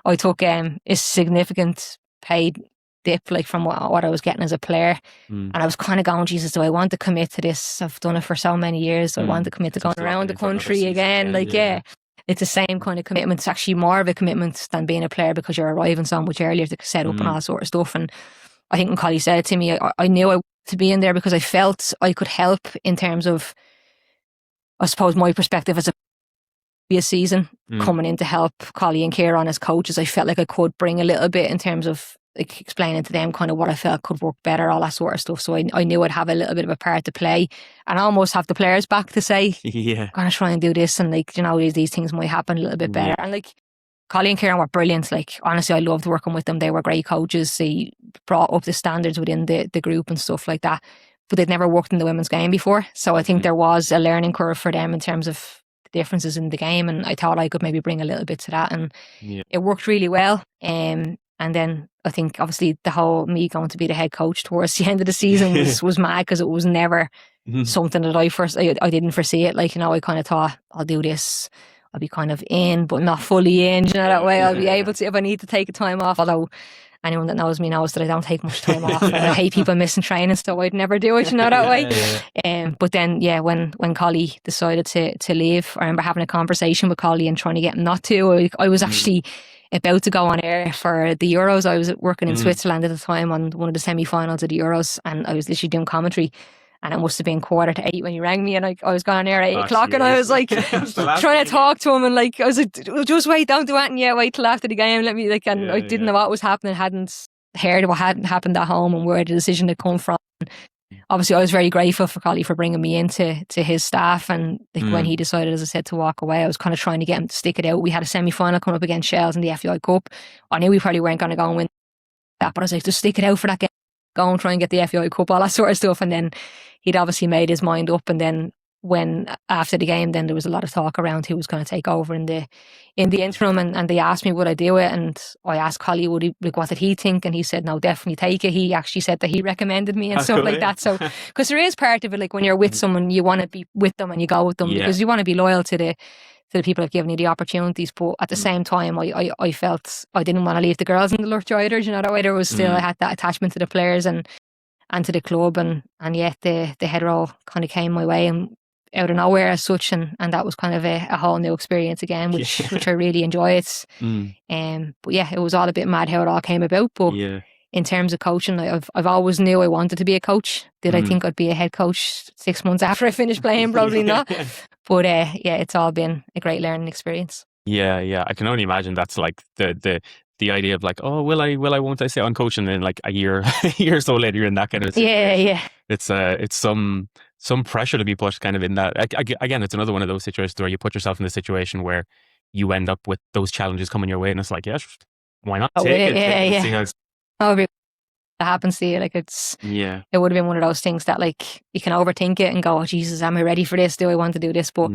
Speaker 3: I took a significant paid dip, like from what I was getting as a player. And I was kind of going, Jesus, do I want to commit to this? I've done it for so many years. Do I want to commit to going around the country again? It's the same kind of commitment. It's actually more of a commitment than being a player, because you're arriving so much earlier to set up and all that sort of stuff. And I think when Collie said it to me, I knew I wanted to be in there because I felt I could help in terms of, I suppose, my perspective as a season coming in to help Collie and Kieran as coaches. I felt like I could bring a little bit in terms of like explaining to them kind of what I felt could work better, all that sort of stuff. So I knew I'd have a little bit of a part to play and almost have the players back to say, I'm going to try and do this, and like, these things might happen a little bit better. And like, Collie and Kieran were brilliant. Like, honestly, I loved working with them. They were great coaches. They brought up the standards within the group and stuff like that. but they'd never worked in the women's game before. So I think there was a learning curve for them in terms of the differences in the game. And I thought I could maybe bring a little bit to that. And it worked really well. And then I think obviously the whole me going to be the head coach towards the end of the season was mad, because it was never something that I didn't foresee it. Like, I kind of thought, I'll do this. I'll be kind of in, but not fully in. That way I'll be able to, if I need to take a time off. Although anyone that knows me knows that I don't take much time off. And I hate people missing training, so I'd never do it, that way. But then, when Collie decided to leave, I remember having a conversation with Collie and trying to get him not to. I was actually about to go on air for the Euros. I was working in Switzerland at the time on one of the semi-finals of the Euros, and I was literally doing commentary. And it must have been 7:45 when you rang me, and I was going on air at 8:00, and I was like trying to talk to him, and like I was like, just wait, don't do anything yet, wait till after the game, let me and I didn't know what was happening, hadn't heard what hadn't happened at home and where the decision had come from. Obviously I was very grateful for Collie for bringing me into his staff, and like when he decided, as I said, to walk away, I was kind of trying to get him to stick it out. We had a semi-final coming up against Shells in the FAI Cup. I knew we probably weren't going to go and win that, but I was like, just stick it out for that game, go and try and get the FAI Cup, all that sort of stuff. And then he'd obviously made his mind up, and then when after the game, then there was a lot of talk around who was going to take over in the interim, and they asked me would I do it, and I asked Collie what did he think, and he said no, definitely take it. He actually said that he recommended me and stuff like that. So because there is part of it, like when you're with someone, you want to be with them and you go with them because you want to be loyal to the people who've given you the opportunities. But at the same time, I felt I didn't want to leave the girls in the lurch either. That way there was still I had that attachment to the players and to the club, and yet the head role kind of came my way and out of nowhere as such, and that was kind of a whole new experience again, which I really enjoyed. But it was all a bit mad how it all came about. But in terms of coaching, I've always knew I wanted to be a coach. Did I think I'd be a head coach 6 months after I finished playing? Probably not. But it's all been a great learning experience.
Speaker 2: I can only imagine that's like the idea of like, oh, will I, won't I stay on coach? And then like a year or so later, you're in that kind of situation. It's some pressure to be put kind of in that. Again, it's another one of those situations where you put yourself in the situation where you end up with those challenges coming your way, and it's like, why not take it? See how it's
Speaker 3: that happens to you. Like it would have been one of those things that like you can overthink it and go, oh Jesus, am I ready for this? Do I want to do this? But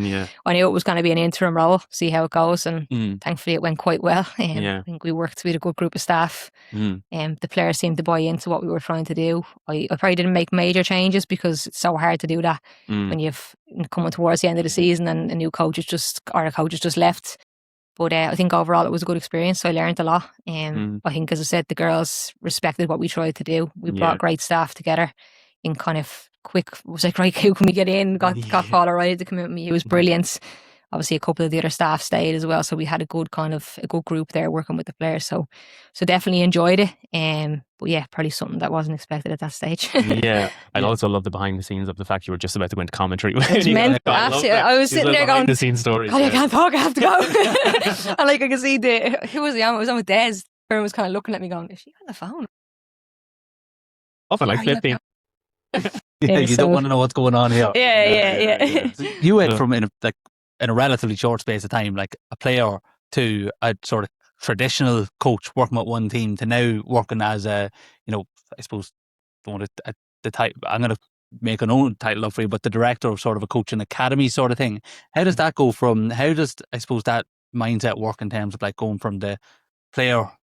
Speaker 3: I knew it was going to be an interim role, see how it goes, and thankfully it went quite well. I think we worked with a good group of staff. The players seemed to buy into what we were trying to do. I probably didn't make major changes because it's so hard to do that when you've coming towards the end of the season and a coach has just left. But I think overall it was a good experience. I learned a lot. I think, as I said, the girls respected what we tried to do. We brought great staff together in kind of quick. It was like, right, who can we get in? Got Paul O'Reilly to come with me. He was brilliant. Obviously, a couple of the other staff stayed as well. So we had a good group there working with the players. So definitely enjoyed it. But probably something that wasn't expected at that stage.
Speaker 2: I also love the behind the scenes of the fact you were just about to go into commentary.
Speaker 3: I was sitting there going,
Speaker 2: the scenes stories.
Speaker 3: I can't talk, I have to go. And like I could see who was the on? It was on with Des. Everyone was kind of looking at me going, is she on the phone?
Speaker 2: Often like 15.
Speaker 1: You don't want to know what's going on here. You went from in a relatively short space of time, like a player to a sort of traditional coach working with one team to now working as a, I suppose, the type, I'm going to make an own title up for you, but the director of sort of a coaching academy sort of thing. How does that go how does, I suppose, that mindset work in terms of like going from the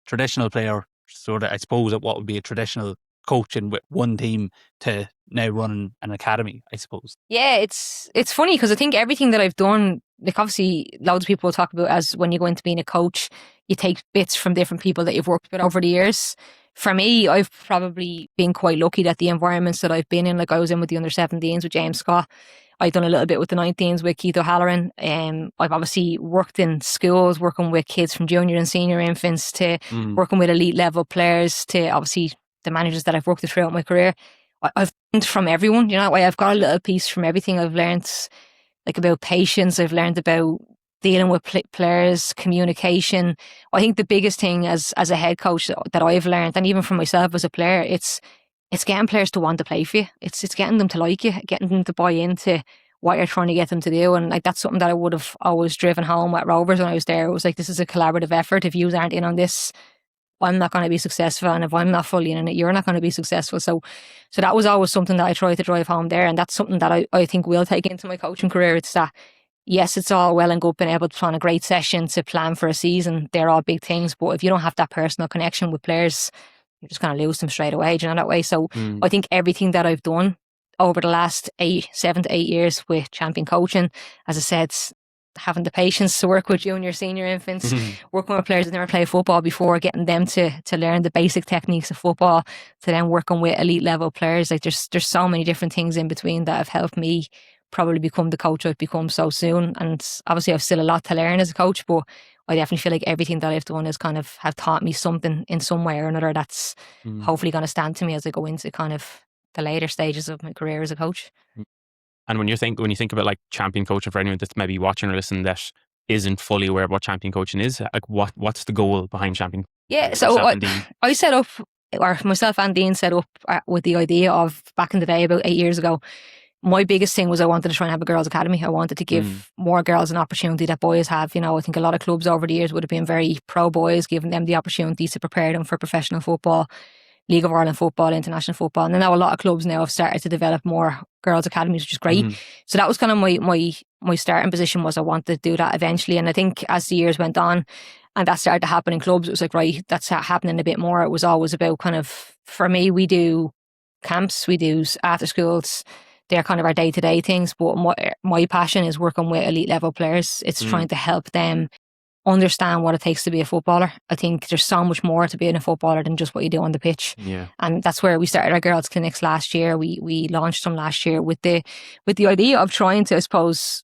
Speaker 1: traditional player, sort of, I suppose, at what would be a traditional coaching with one team to now running an academy, I suppose?
Speaker 3: Yeah, it's funny because I think everything that I've done, like obviously loads of people talk about as when you go into being a coach, you take bits from different people that you've worked with over the years. For me, I've probably been quite lucky that the environments that I've been in, like I was in with the under-17s with James Scott. I've done a little bit with the 19s with Keith O'Halloran. I've obviously worked in schools, working with kids from junior and senior infants to working with elite level players to obviously the managers that I've worked with throughout my career. I've learned from everyone, I've got a little piece from everything. I've learned like about patience. I've learned about dealing with players, communication. I think the biggest thing as a head coach that I've learned, and even from myself as a player, it's getting players to want to play for you. It's getting them to like you, getting them to buy into what you're trying to get them to do. And like that's something that I would have always driven home at Rovers when I was there. It was like, this is a collaborative effort. If you aren't in on this, I'm not going to be successful, and if I'm not fully in it, you're not going to be successful. So that was always something that I tried to drive home there, and that's something that I think will take into my coaching career. It's that, yes, it's all well and good being able to plan a great session, to plan for a season. They're all big things, but if you don't have that personal connection with players, you're just going to lose them straight away, do you know, that way. So I think everything that I've done over the last 7 to 8 years with champion coaching, as I said, having the patience to work with junior, senior infants, working with players that never played football before, getting them to learn the basic techniques of football, to then working with elite level players. Like there's so many different things in between that have helped me probably become the coach I've become so soon. And obviously I've still a lot to learn as a coach, but I definitely feel like everything that I've done is kind of have taught me something in some way or another that's hopefully going to stand to me as I go into kind of the later stages of my career as a coach.
Speaker 2: And when you think about like champion coaching, for anyone that's maybe watching or listening that isn't fully aware of what champion coaching is, like what's the goal behind champion?
Speaker 3: Yeah, so I set up, or myself and Dean set up with the idea of, back in the day about 8 years ago, my biggest thing was I wanted to try and have a girls' academy. I wanted to give more girls an opportunity that boys have. You know, I think a lot of clubs over the years would have been very pro boys, giving them the opportunity to prepare them for professional football, League of Ireland football, international football. And I know a lot of clubs now have started to develop more girls' academies, which is great. So that was kind of my starting position, was I wanted to do that eventually. And I think as the years went on and that started to happen in clubs, it was like, right, that's happening a bit more. It was always about kind of, for me, we do camps, we do after schools. They're kind of our day-to-day things, but my passion is working with elite level players. It's trying to help them understand what it takes to be a footballer. I think there's so much more to being a footballer than just what you do on the pitch. Yeah. And that's where we started our girls' clinics last year. We launched them last year with the idea of trying to, I suppose,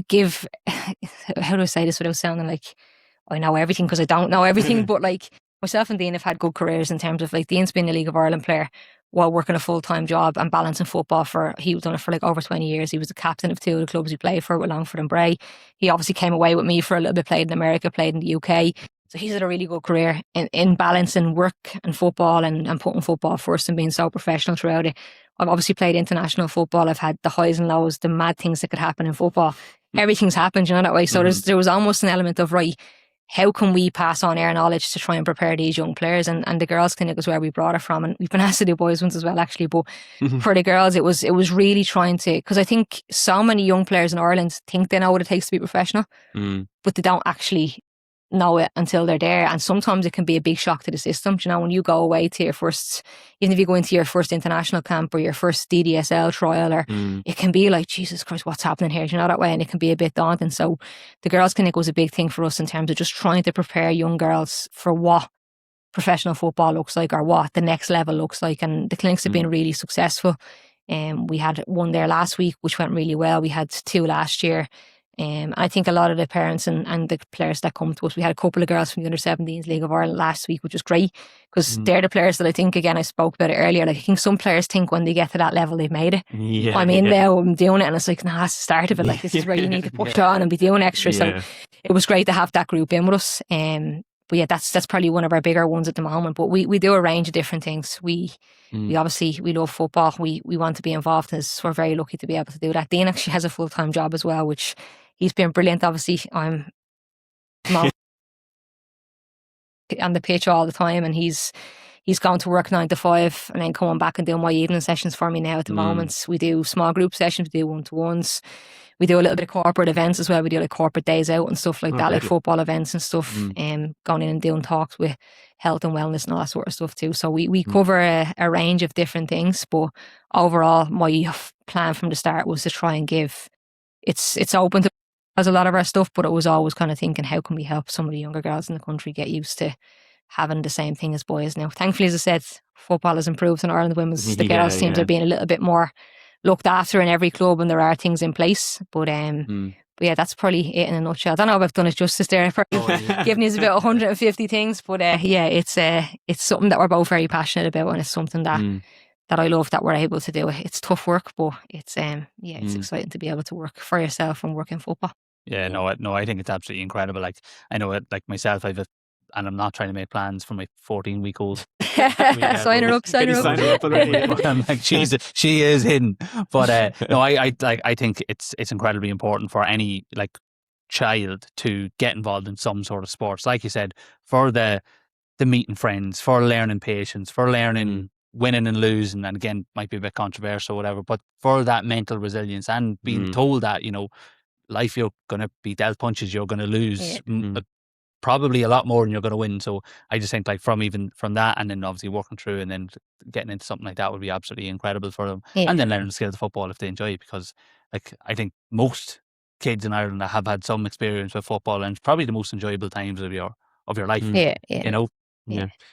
Speaker 3: give, how do I say this without sounding like I know everything, because I don't know everything, but like myself and Dean have had good careers in terms of, like, Dean's been a League of Ireland player while working a full-time job and balancing football he's done it for like over 20 years. He was the captain of 2 of the clubs he played for, with Longford and Bray. He obviously came away with me for a little bit, played in America, played in the UK. So he's had a really good career in balancing work and football and putting football first and being so professional throughout it. I've obviously played international football. I've had the highs and lows, the mad things that could happen in football. Everything's happened, you know, that way. So there was almost an element of, right, how can we pass on our knowledge to try and prepare these young players? And the girls' clinic is where we brought it from. And we've been asked to do boys' ones as well, actually. But for the girls, it was really trying to, because I think so many young players in Ireland think they know what it takes to be professional, but they don't actually know it until they're there. And sometimes it can be a big shock to the system. You know, when you go away to your first, even if you go into your first international camp or your first DDSL trial, or it can be like, Jesus Christ, what's happening here? You know, that way. And it can be a bit daunting. So the girls' clinic was a big thing for us in terms of just trying to prepare young girls for what professional football looks like, or what the next level looks like. And the clinics have been really successful. We had one there last week, which went really well. We had 2 last year. I think a lot of the parents and the players that come to us, we had a couple of girls from the under-17s League of Ireland last week, which was great, because they're the players that I think, again, I spoke about it earlier, like, I think some players think when they get to that level they've made it. I'm in there, I'm doing it, and it's like, nah, it's the start of it. Like, this is where you need to push on and be doing extra. So it was great to have that group in with us. But yeah, that's probably one of our bigger ones at the moment. But we do a range of different things. We obviously, we love football. We want to be involved, and we're very lucky to be able to do that. Dean actually has a full-time job as well, which he's been brilliant. Obviously, I'm on the pitch all the time, and he's going to work 9 to 5 and then coming back and doing my evening sessions for me now at the moment. We do small group sessions, we do one-to-ones. We do a little bit of corporate events as well. We do like corporate days out and stuff like that, like football events and stuff, going in and doing talks with health and wellness and all that sort of stuff too. So we cover a range of different things, but overall my plan from the start was to try and give, it's open to as a lot of our stuff, but it was always kind of thinking, how can we help some of the younger girls in the country get used to having the same thing as boys now? Thankfully, as I said, football has improved in Ireland. Women's, the girls teams are being a little bit more looked after in every club, and there are things in place. But yeah, that's probably it in a nutshell. I don't know if I've done it justice there. I've probably given you about 150 things, but yeah, it's something that we're both very passionate about, and it's something that I love that we're able to do. It's tough work, but it's it's exciting to be able to work for yourself and work in football.
Speaker 1: Yeah, no, I think it's absolutely incredible. Like, I know it, like myself, and I'm not trying to make plans for my 14-week-old.
Speaker 3: Sign her up.
Speaker 1: I'm like, she is hidden. But no, I think it's incredibly important for any like child to get involved in some sort of sports. Like you said, for the the meeting friends, for learning patience, for learning winning and losing, and again, might be a bit controversial or whatever, but for that mental resilience and being told that, life, you're going to be dealt punches, you're going to lose probably a lot more than you're going to win. So I just think like from that, and then obviously working through and then getting into something like that would be absolutely incredible for them. And then learning the skills of football if they enjoy it, because like I think most kids in Ireland have had some experience with football, and it's probably the most enjoyable times of your life.
Speaker 3: Yeah.
Speaker 2: And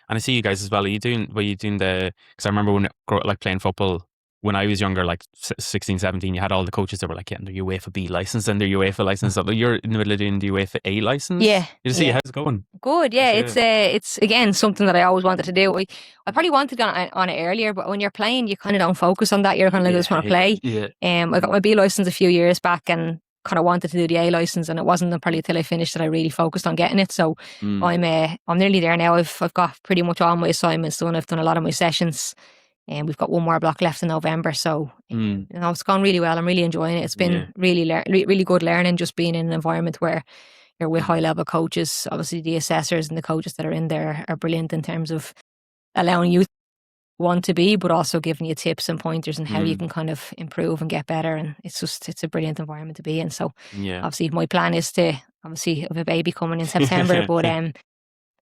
Speaker 2: I see you guys as well. Are you doing the, because I remember when like playing football when I was younger, like 16, 17, you had all the coaches that were like getting their UEFA B license and their UEFA license. You're in the middle of doing the UEFA A license. You see how's it going?
Speaker 3: Good. It's again something that I always wanted to do. I probably wanted to get on it earlier, but when you're playing, you kind of don't focus on that. You're kind of like, just want to play. I got my B license a few years back and kind of wanted to do the A license, and it wasn't probably until I finished that I really focused on getting it. So I'm nearly there now. I've got pretty much all my assignments done. I've done a lot of my sessions. And we've got one more block left in November, so it's gone really well. I'm really enjoying it. It's been really good learning, just being in an environment where you're with high level coaches. Obviously, the assessors and the coaches that are in there are brilliant in terms of allowing you to want to be, but also giving you tips and pointers and how you can kind of improve and get better. And it's a brilliant environment to be in. So obviously, my plan is to obviously have a baby coming in September, but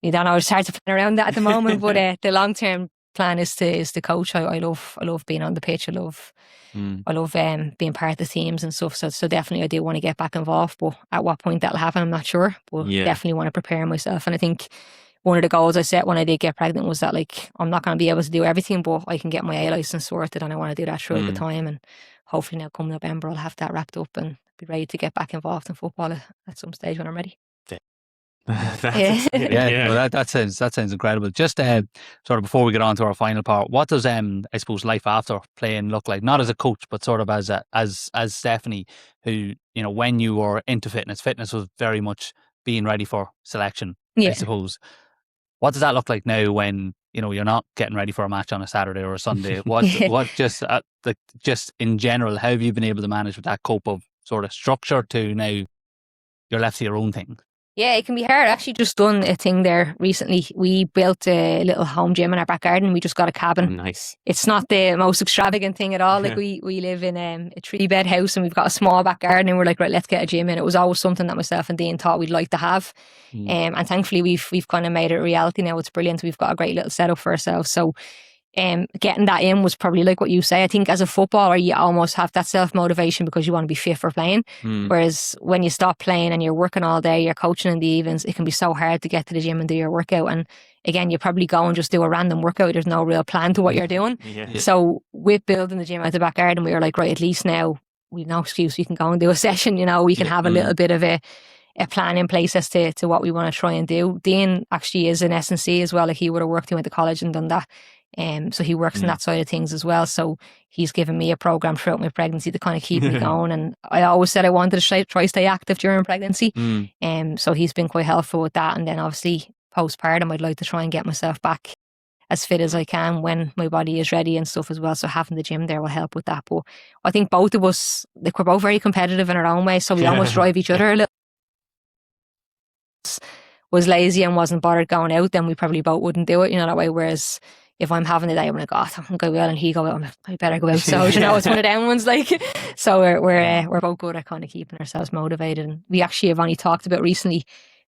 Speaker 3: you don't know, it's hard to plan around that at the moment. But the long term plan is to coach. I love being on the pitch. I love being part of the teams and stuff. So definitely I do want to get back involved, but at what point that'll happen, I'm not sure. But definitely want to prepare myself. And I think one of the goals I set when I did get pregnant was that like I'm not going to be able to do everything, but I can get my A license sorted, and I want to do that throughout the time. And hopefully now come November I'll have that wrapped up and be ready to get back involved in football at some stage when I'm ready.
Speaker 1: Well, that sounds incredible. Just sort of before we get on to our final part, what does I suppose life after playing look like? Not as a coach, but sort of as Stephanie, who when you were into fitness was very much being ready for selection. I suppose. What does that look like now when you're not getting ready for a match on a Saturday or a Sunday? What just in general, how have you been able to manage with that cope of sort of structure to now you're left to your own thing?
Speaker 3: Yeah, it can be hard. I actually just done a thing there recently. We built a little home gym in our back garden. We just got a cabin.
Speaker 2: Nice.
Speaker 3: It's not the most extravagant thing at all. Like we live in a 3-bed house and we've got a small back garden, and we're like, right, let's get a gym. And it was always something that myself and Dean thought we'd like to have. And thankfully we've kind of made it a reality now. It's brilliant. We've got a great little setup for ourselves. So getting that in was probably like what you say. I think as a footballer, you almost have that self-motivation because you want to be fit for playing. Whereas when you stop playing and you're working all day, you're coaching in the evenings, it can be so hard to get to the gym and do your workout. And again, you probably go and just do a random workout. There's no real plan to what you're doing. So with building the gym out the back garden, we were like, right, at least now we've no excuse. We can go and do a session, we can have a little bit of a plan in place as to what we want to try and do. Dean actually is an S&C as well. Like he would have worked, he went to college and done that. So he works in that side of things as well. So he's given me a program throughout my pregnancy to kind of keep me going. And I always said I wanted to try stay active during pregnancy. So he's been quite helpful with that. And then obviously postpartum, I'd like to try and get myself back as fit as I can when my body is ready and stuff as well. So having the gym there will help with that. But I think both of us, like we're both very competitive in our own way. So we almost drive each other a little. Was lazy and wasn't bothered going out, then we probably both wouldn't do it, that way. Whereas if I'm having the day, I'm like, I think I will, and he go out, I better go out. So it's one of them ones. Like, so we're both good at kind of keeping ourselves motivated. And we actually have only talked about recently.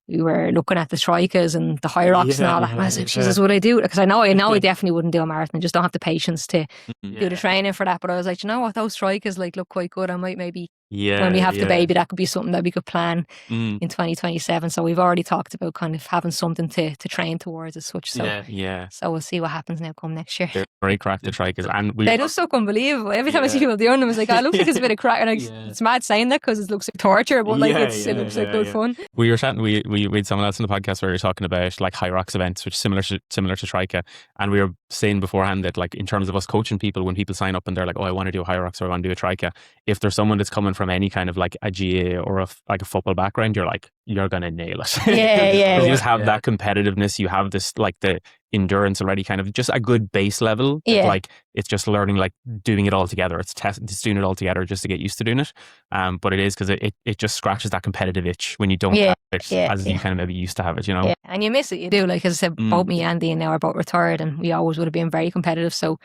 Speaker 3: We were looking at the Tricas and the High Rocks and all that. And I was like, Jesus, would I do it? Because I know I definitely wouldn't do a marathon. I just don't have the patience to do the training for that. But I was like, those Tricas look quite good. I might maybe when we have the baby, that could be something that we could plan in 2027. So we've already talked about kind of having something to train towards as such. So so we'll see what happens now come next year.
Speaker 2: They're very crack, the Tricas. And
Speaker 3: they just look unbelievable. Every time I see people doing them, it's like, it looks like it's a bit of crack. And it's mad saying that because it looks like torture, but it looks like good fun.
Speaker 2: We were chatting, we had someone else in the podcast where we were talking about like High Rocks events, which is similar to Trica. And we were saying beforehand that like in terms of us coaching people, when people sign up and they're like, I want to do a High Rocks or I want to do a Trica, if there's someone that's coming from any kind of like a GA or like a football background, you're gonna nail it.
Speaker 3: Yeah.
Speaker 2: You just have that competitiveness. You have this like the endurance already, kind of just a good base level.
Speaker 3: Yeah.
Speaker 2: Like it's just learning, like doing it all together. It's doing it all together just to get used to doing it. But it is because it just scratches that competitive itch when you don't have it as you kind of maybe used to have it, you know.
Speaker 3: Yeah, and you miss it. You do. Like as I said, both me and Andy now are both retired, and we always would have been very competitive. So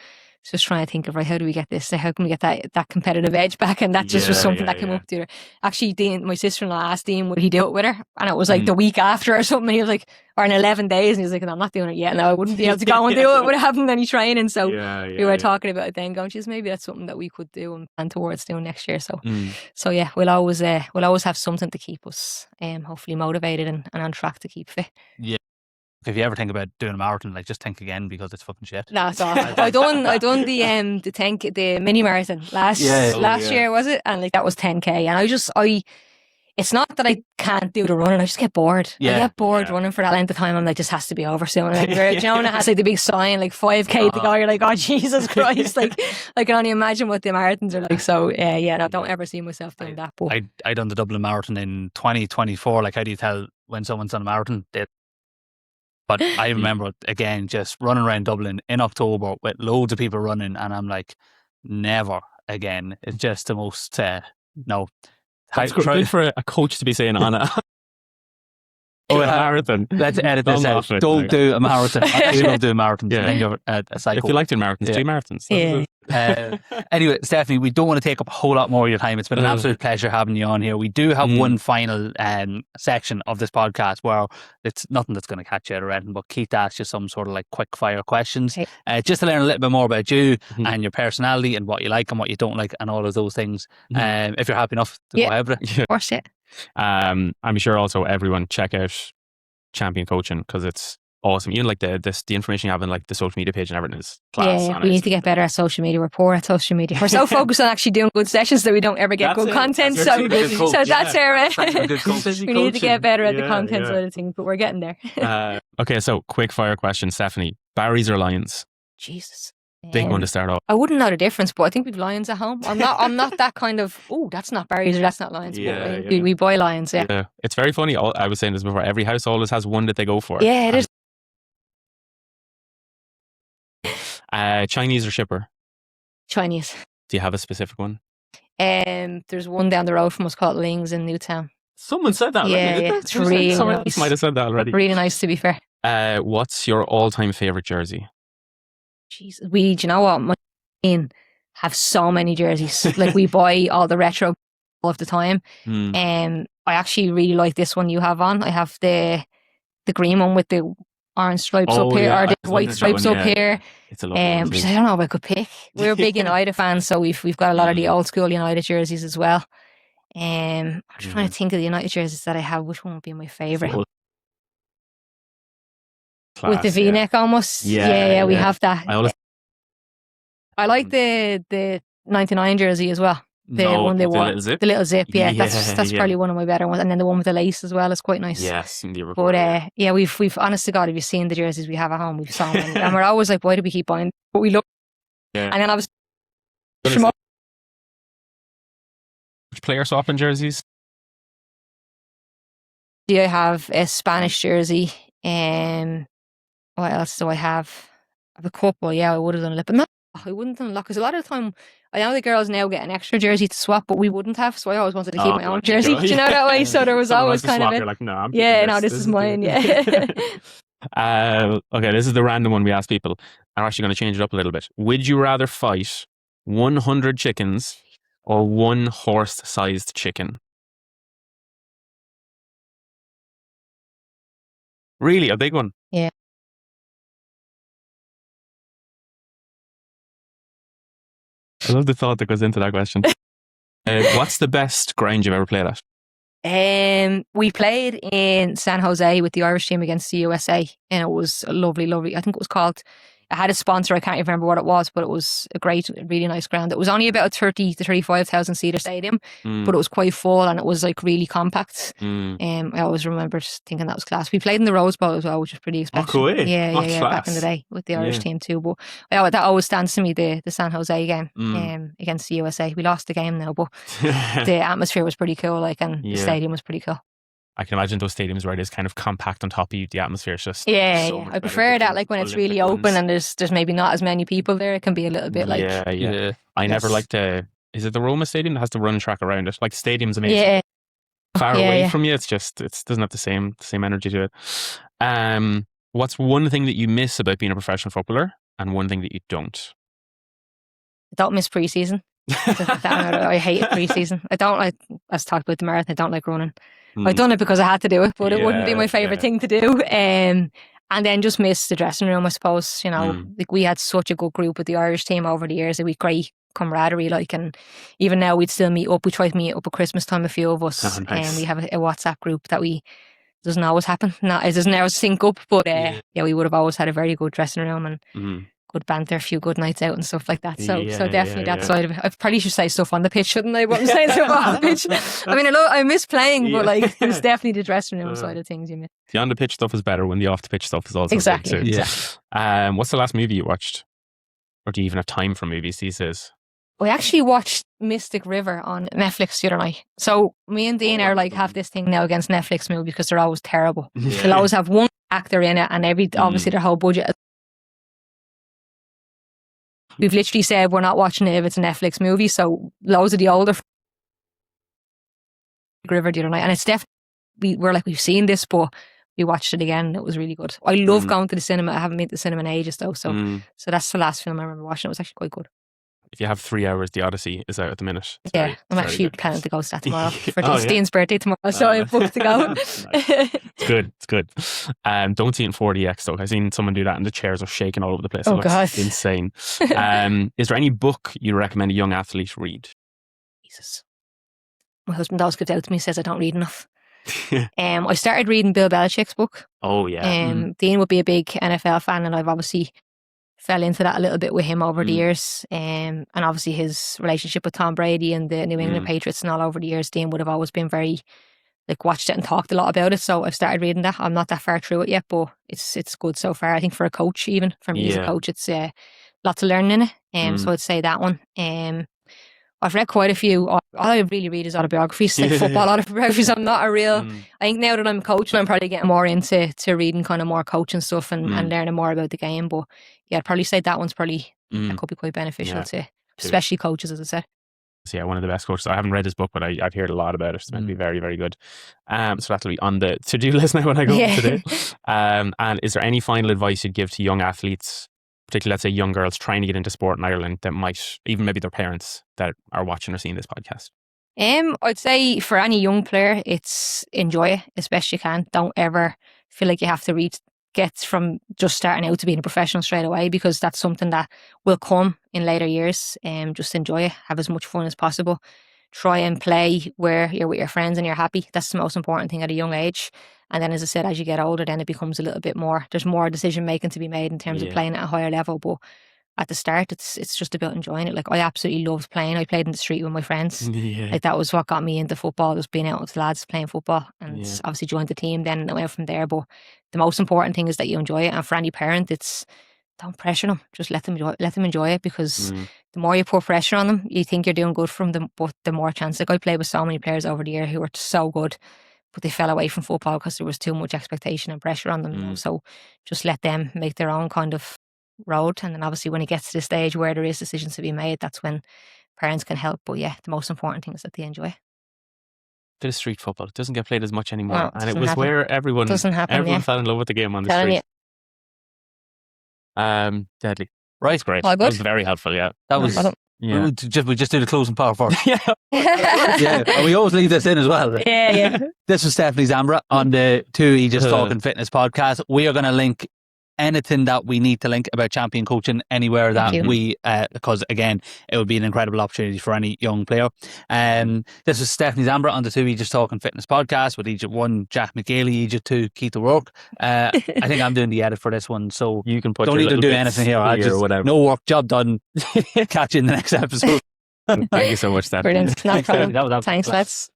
Speaker 3: just trying to think of, right, how do we get this? How can we get that competitive edge back? And that just was something that came up to her. Actually, Dean, my sister-in-law, asked Dean would he do it with her, and it was like the week after or something. And he was like, or in 11 days, and he was like, no, I'm not doing it yet. No, I wouldn't be able to go and do it without having any training. So we were talking about it then, going, geez, maybe that's something that we could do and plan towards doing next year. So yeah, we'll always have something to keep us hopefully motivated and on track to keep fit.
Speaker 1: Yeah. If you ever think about doing a marathon, like just think again, because it's fucking shit.
Speaker 3: No, it's awful. I done the mini marathon last year, was it? And like that was 10k, and it's not that I can't do the running, I just get bored. I get bored running for that length of time. I'm like, this has to be over soon. Like, Jonah has like the big sign, like 5k to go. You're like, oh Jesus Christ! like I can only imagine what the marathons are like. So no, don't ever see myself doing that. But
Speaker 1: I done the Dublin Marathon in 2024. Like, how do you tell when someone's done a marathon? But I remember, again, just running around Dublin in October with loads of people running, and I'm like, never again. It's just the most, no.
Speaker 2: It's good for a coach to be saying, Anna, a marathon.
Speaker 1: Let's edit this out. Don't do a marathon. I love doing marathons.
Speaker 2: Yeah.
Speaker 1: Then you're a psycho.
Speaker 2: If you like doing marathons, do marathons.
Speaker 1: Anyway, Stephanie, we don't want to take up a whole lot more of your time. It's been an absolute pleasure having you on here. We do have one final section of this podcast where it's nothing that's going to catch you out or anything, but Keith asks you some sort of like quick fire questions, just to learn a little bit more about you and your personality and what you like and what you don't like and all of those things. If you're happy enough to go ahead with it.
Speaker 3: Of course,
Speaker 2: I'm sure also everyone check out Champion Coaching, because it's awesome. Even like the information you have in like the social media page and everything is class.
Speaker 3: Yeah, we need to get better at social media. We're poor at social media. We're so focused on actually doing good sessions that we don't ever get good content. So that's our we need to get better at the content side of things, but we're getting there.
Speaker 2: Okay, so quick fire question, Stephanie. Barry's or Lions?
Speaker 3: Jesus.
Speaker 2: Big one to start off.
Speaker 3: I wouldn't know the difference, but I think we've Lions at home. I'm not that kind of, that's not Barry's or that's not Lions. We buy Lions,
Speaker 2: It's very funny. I was saying this before. Every house always has one that they go for.
Speaker 3: Yeah, it is.
Speaker 2: Chinese or shipper?
Speaker 3: Chinese.
Speaker 2: Do you have a specific one?
Speaker 3: There's one down the road from us called Ling's in Newtown.
Speaker 2: Someone said that already.
Speaker 3: Yeah, it's really
Speaker 2: Someone
Speaker 3: nice.
Speaker 2: else might have said that already.
Speaker 3: Really nice, to be fair.
Speaker 2: What's your all-time favourite jersey?
Speaker 3: Jeez, do you know what? My have so many jerseys. Like, we buy all the retro all of the time. I actually really like this one you have on. I have the green one with the orange stripes up here, or the white stripes up here. It's a lovely one too. I don't know if I could pick. We're big United fans, so we've got a lot of the old school United jerseys as well. I'm trying to think of the United jerseys that I have. Which one would be my favourite? With the V-neck almost. We have that. I like the 99 jersey as well. The one they wore. The little zip. That's probably one of my better ones. And then the one with the lace as well is quite nice.
Speaker 2: Yes,
Speaker 3: but we've honest to God, if you've seen the jerseys we have at home, we've so many. And we're always like, why do we keep buying? But we look. And then I was
Speaker 2: player swapping jerseys.
Speaker 3: I have a Spanish jersey. What else do I have? I have a couple. I would have done it, but I wouldn't have done a lot, because a lot of the time I know the girls now get an extra jersey to swap, but we wouldn't have. So I always wanted to keep my own jersey. Do you know that way? So there was always kind of
Speaker 2: You're like, no,
Speaker 3: this is mine.
Speaker 2: Okay, this is the random one we ask people. I'm actually going to change it up a little bit. Would you rather fight 100 chickens or one horse-sized chicken? Really, a big one?
Speaker 3: Yeah.
Speaker 2: I love the thought that goes into that question. What's the best ground you've ever played at?
Speaker 3: We played in San Jose with the Irish team against the USA, and it was lovely. I think it was called It had a sponsor, I can't even remember what it was, but it was a great, really nice ground. It was only about a 30 to 35,000 seater stadium, but it was quite full and it was like really compact. I always remember thinking that was class. We played in the Rose Bowl as well, which was pretty expensive.
Speaker 2: cool.
Speaker 3: Yeah, back in the day with the Irish team too. But that always stands to me, the San Jose game against the USA. We lost the game now, but the atmosphere was pretty cool, like, and the stadium was pretty cool.
Speaker 2: I can imagine those stadiums where it is kind of compact on top of you. The atmosphere is just
Speaker 3: I prefer that, like when it's really open and there's maybe not as many people there. It can be a little bit like
Speaker 2: I never liked is it the Roma Stadium that has the run track around it? Like the stadium's amazing. Far away from you, it doesn't have the same energy to it. What's one thing that you miss about being a professional footballer, and one thing that you don't?
Speaker 3: I don't miss pre-season. I hate pre-season. I don't like. I was talking about the marathon. I don't like running. I've done it because I had to do it, but it wouldn't be my favourite thing to do. And then just miss the dressing room, I suppose. You know, like we had such a good group with the Irish team over the years. We great camaraderie, like, and even now we'd still meet up. We try to meet up at Christmas time, a few of us, and we have a WhatsApp group that doesn't always happen. It doesn't always sync up, but we would have always had a very good dressing room and good banter, a few good nights out and stuff like that. So definitely that side of it. I probably should say stuff on the pitch, shouldn't I? But I'm saying stuff on the pitch. I mean, I miss playing, but like it's definitely the dressing room side of things you miss.
Speaker 2: The on the pitch stuff is better when the off the pitch stuff is also
Speaker 3: exactly
Speaker 2: good too.
Speaker 3: Yeah.
Speaker 2: What's the last movie you watched? Or do you even have time for movies these days?
Speaker 3: We actually watched Mystic River on Netflix the other night. So me and Dean are like have this thing now against Netflix movies because they're always terrible. They'll always have one actor in it and obviously their whole budget. We've literally said we're not watching it if it's a Netflix movie. So loads of the older River the other night, and it's definitely we've seen this, but we watched it again and it was really good. I love going to the cinema. I haven't been to the cinema in ages though, so that's the last film I remember watching. It was actually quite good.
Speaker 2: If you have 3 hours, The Odyssey is out at the minute.
Speaker 3: I'm actually planning to go to that tomorrow for Dean's birthday tomorrow, so I'm booked to go.
Speaker 2: It's good. Don't see it in 4DX though. I've seen someone do that and the chairs are shaking all over the place.
Speaker 3: Oh,
Speaker 2: it looks
Speaker 3: God.
Speaker 2: insane. Is there any book you recommend a young athlete read?
Speaker 3: Jesus. My husband always gives out to me and says I don't read enough. I started reading Bill Belichick's book.
Speaker 2: Oh, yeah.
Speaker 3: Dean would be a big NFL fan, and I've obviously fell into that a little bit with him over the years. And obviously his relationship with Tom Brady and the New England Patriots and all over the years, Dean would have always been very, like, watched it and talked a lot about it. So I've started reading that. I'm not that far through it yet, but it's good so far. I think for a coach, even for me as a coach, it's lots of learning in it. So I'd say that one. I've read quite a few. All I really read is autobiographies, like football autobiographies. I'm not a real. I think now that I'm a coach, I'm probably getting more into reading kind of more coaching stuff and learning more about the game. But yeah, I'd probably say that one's probably that could be quite beneficial to especially coaches, as I said.
Speaker 2: So yeah, one of the best coaches. I haven't read his book, but I've heard a lot about it. It's meant to be very, very good. So that'll be on the to-do list now when I go today. And is there any final advice you'd give to young athletes, particularly, let's say, young girls trying to get into sport in Ireland that might, even maybe their parents that are watching or seeing this podcast?
Speaker 3: I'd say for any young player, it's enjoy it as best you can. Don't ever feel like you have to get from just starting out to being a professional straight away, because that's something that will come in later years. Just enjoy it, have as much fun as possible. Try and play where you're with your friends and you're happy. That's the most important thing at a young age. And then, as I said, as you get older, then it becomes a little bit more, there's more decision making to be made in terms of playing at a higher level. But at the start, it's just about enjoying it. Like, I absolutely loved playing. I played in the street with my friends. Like, that was what got me into football, just being out with the lads playing football. And obviously joined the team then and I went from there. But the most important thing is that you enjoy it. And for any parent, don't pressure them. Just let them enjoy it, because the more you put pressure on them, you think you're doing good from them, but the more chance. Like, I played with so many players over the year who were so good, but they fell away from football because there was too much expectation and pressure on them. You know? So just let them make their own kind of road. And then obviously when it gets to the stage where there is decisions to be made, that's when parents can help. But yeah, the most important thing is that they enjoy it.
Speaker 2: Bit of street football. It doesn't get played as much anymore.
Speaker 3: No,
Speaker 2: and it was where everyone fell in love with the game on the street. Deadly.
Speaker 1: Right,
Speaker 2: great.
Speaker 3: All good?
Speaker 2: That was very helpful, yeah.
Speaker 1: That was...
Speaker 2: Yeah.
Speaker 1: We just do the closing part first.
Speaker 3: Yeah.
Speaker 1: We always leave this in as well.
Speaker 3: Yeah.
Speaker 1: This was Stephanie Zambra on the Two Just Talking Fitness podcast. We are going to link anything that we need to link about champion coaching anywhere that
Speaker 3: you.
Speaker 1: we, because again, it would be an incredible opportunity for any young player. This is Stephanie Zambra on the Two Egypt Talking Fitness podcast with Egypt 1, Jack McGailey, Egypt 2, Keith O'Rourke. I think I'm doing the edit for this one, so
Speaker 2: you can put
Speaker 1: don't need to do anything here. I just,
Speaker 2: whatever.
Speaker 1: no work, job done. Catch you in the next episode.
Speaker 2: Thank you so much, Stephanie.
Speaker 3: Brilliant. No
Speaker 1: Thanks,
Speaker 3: problem.
Speaker 1: Stephanie. That was
Speaker 3: Thanks, lads.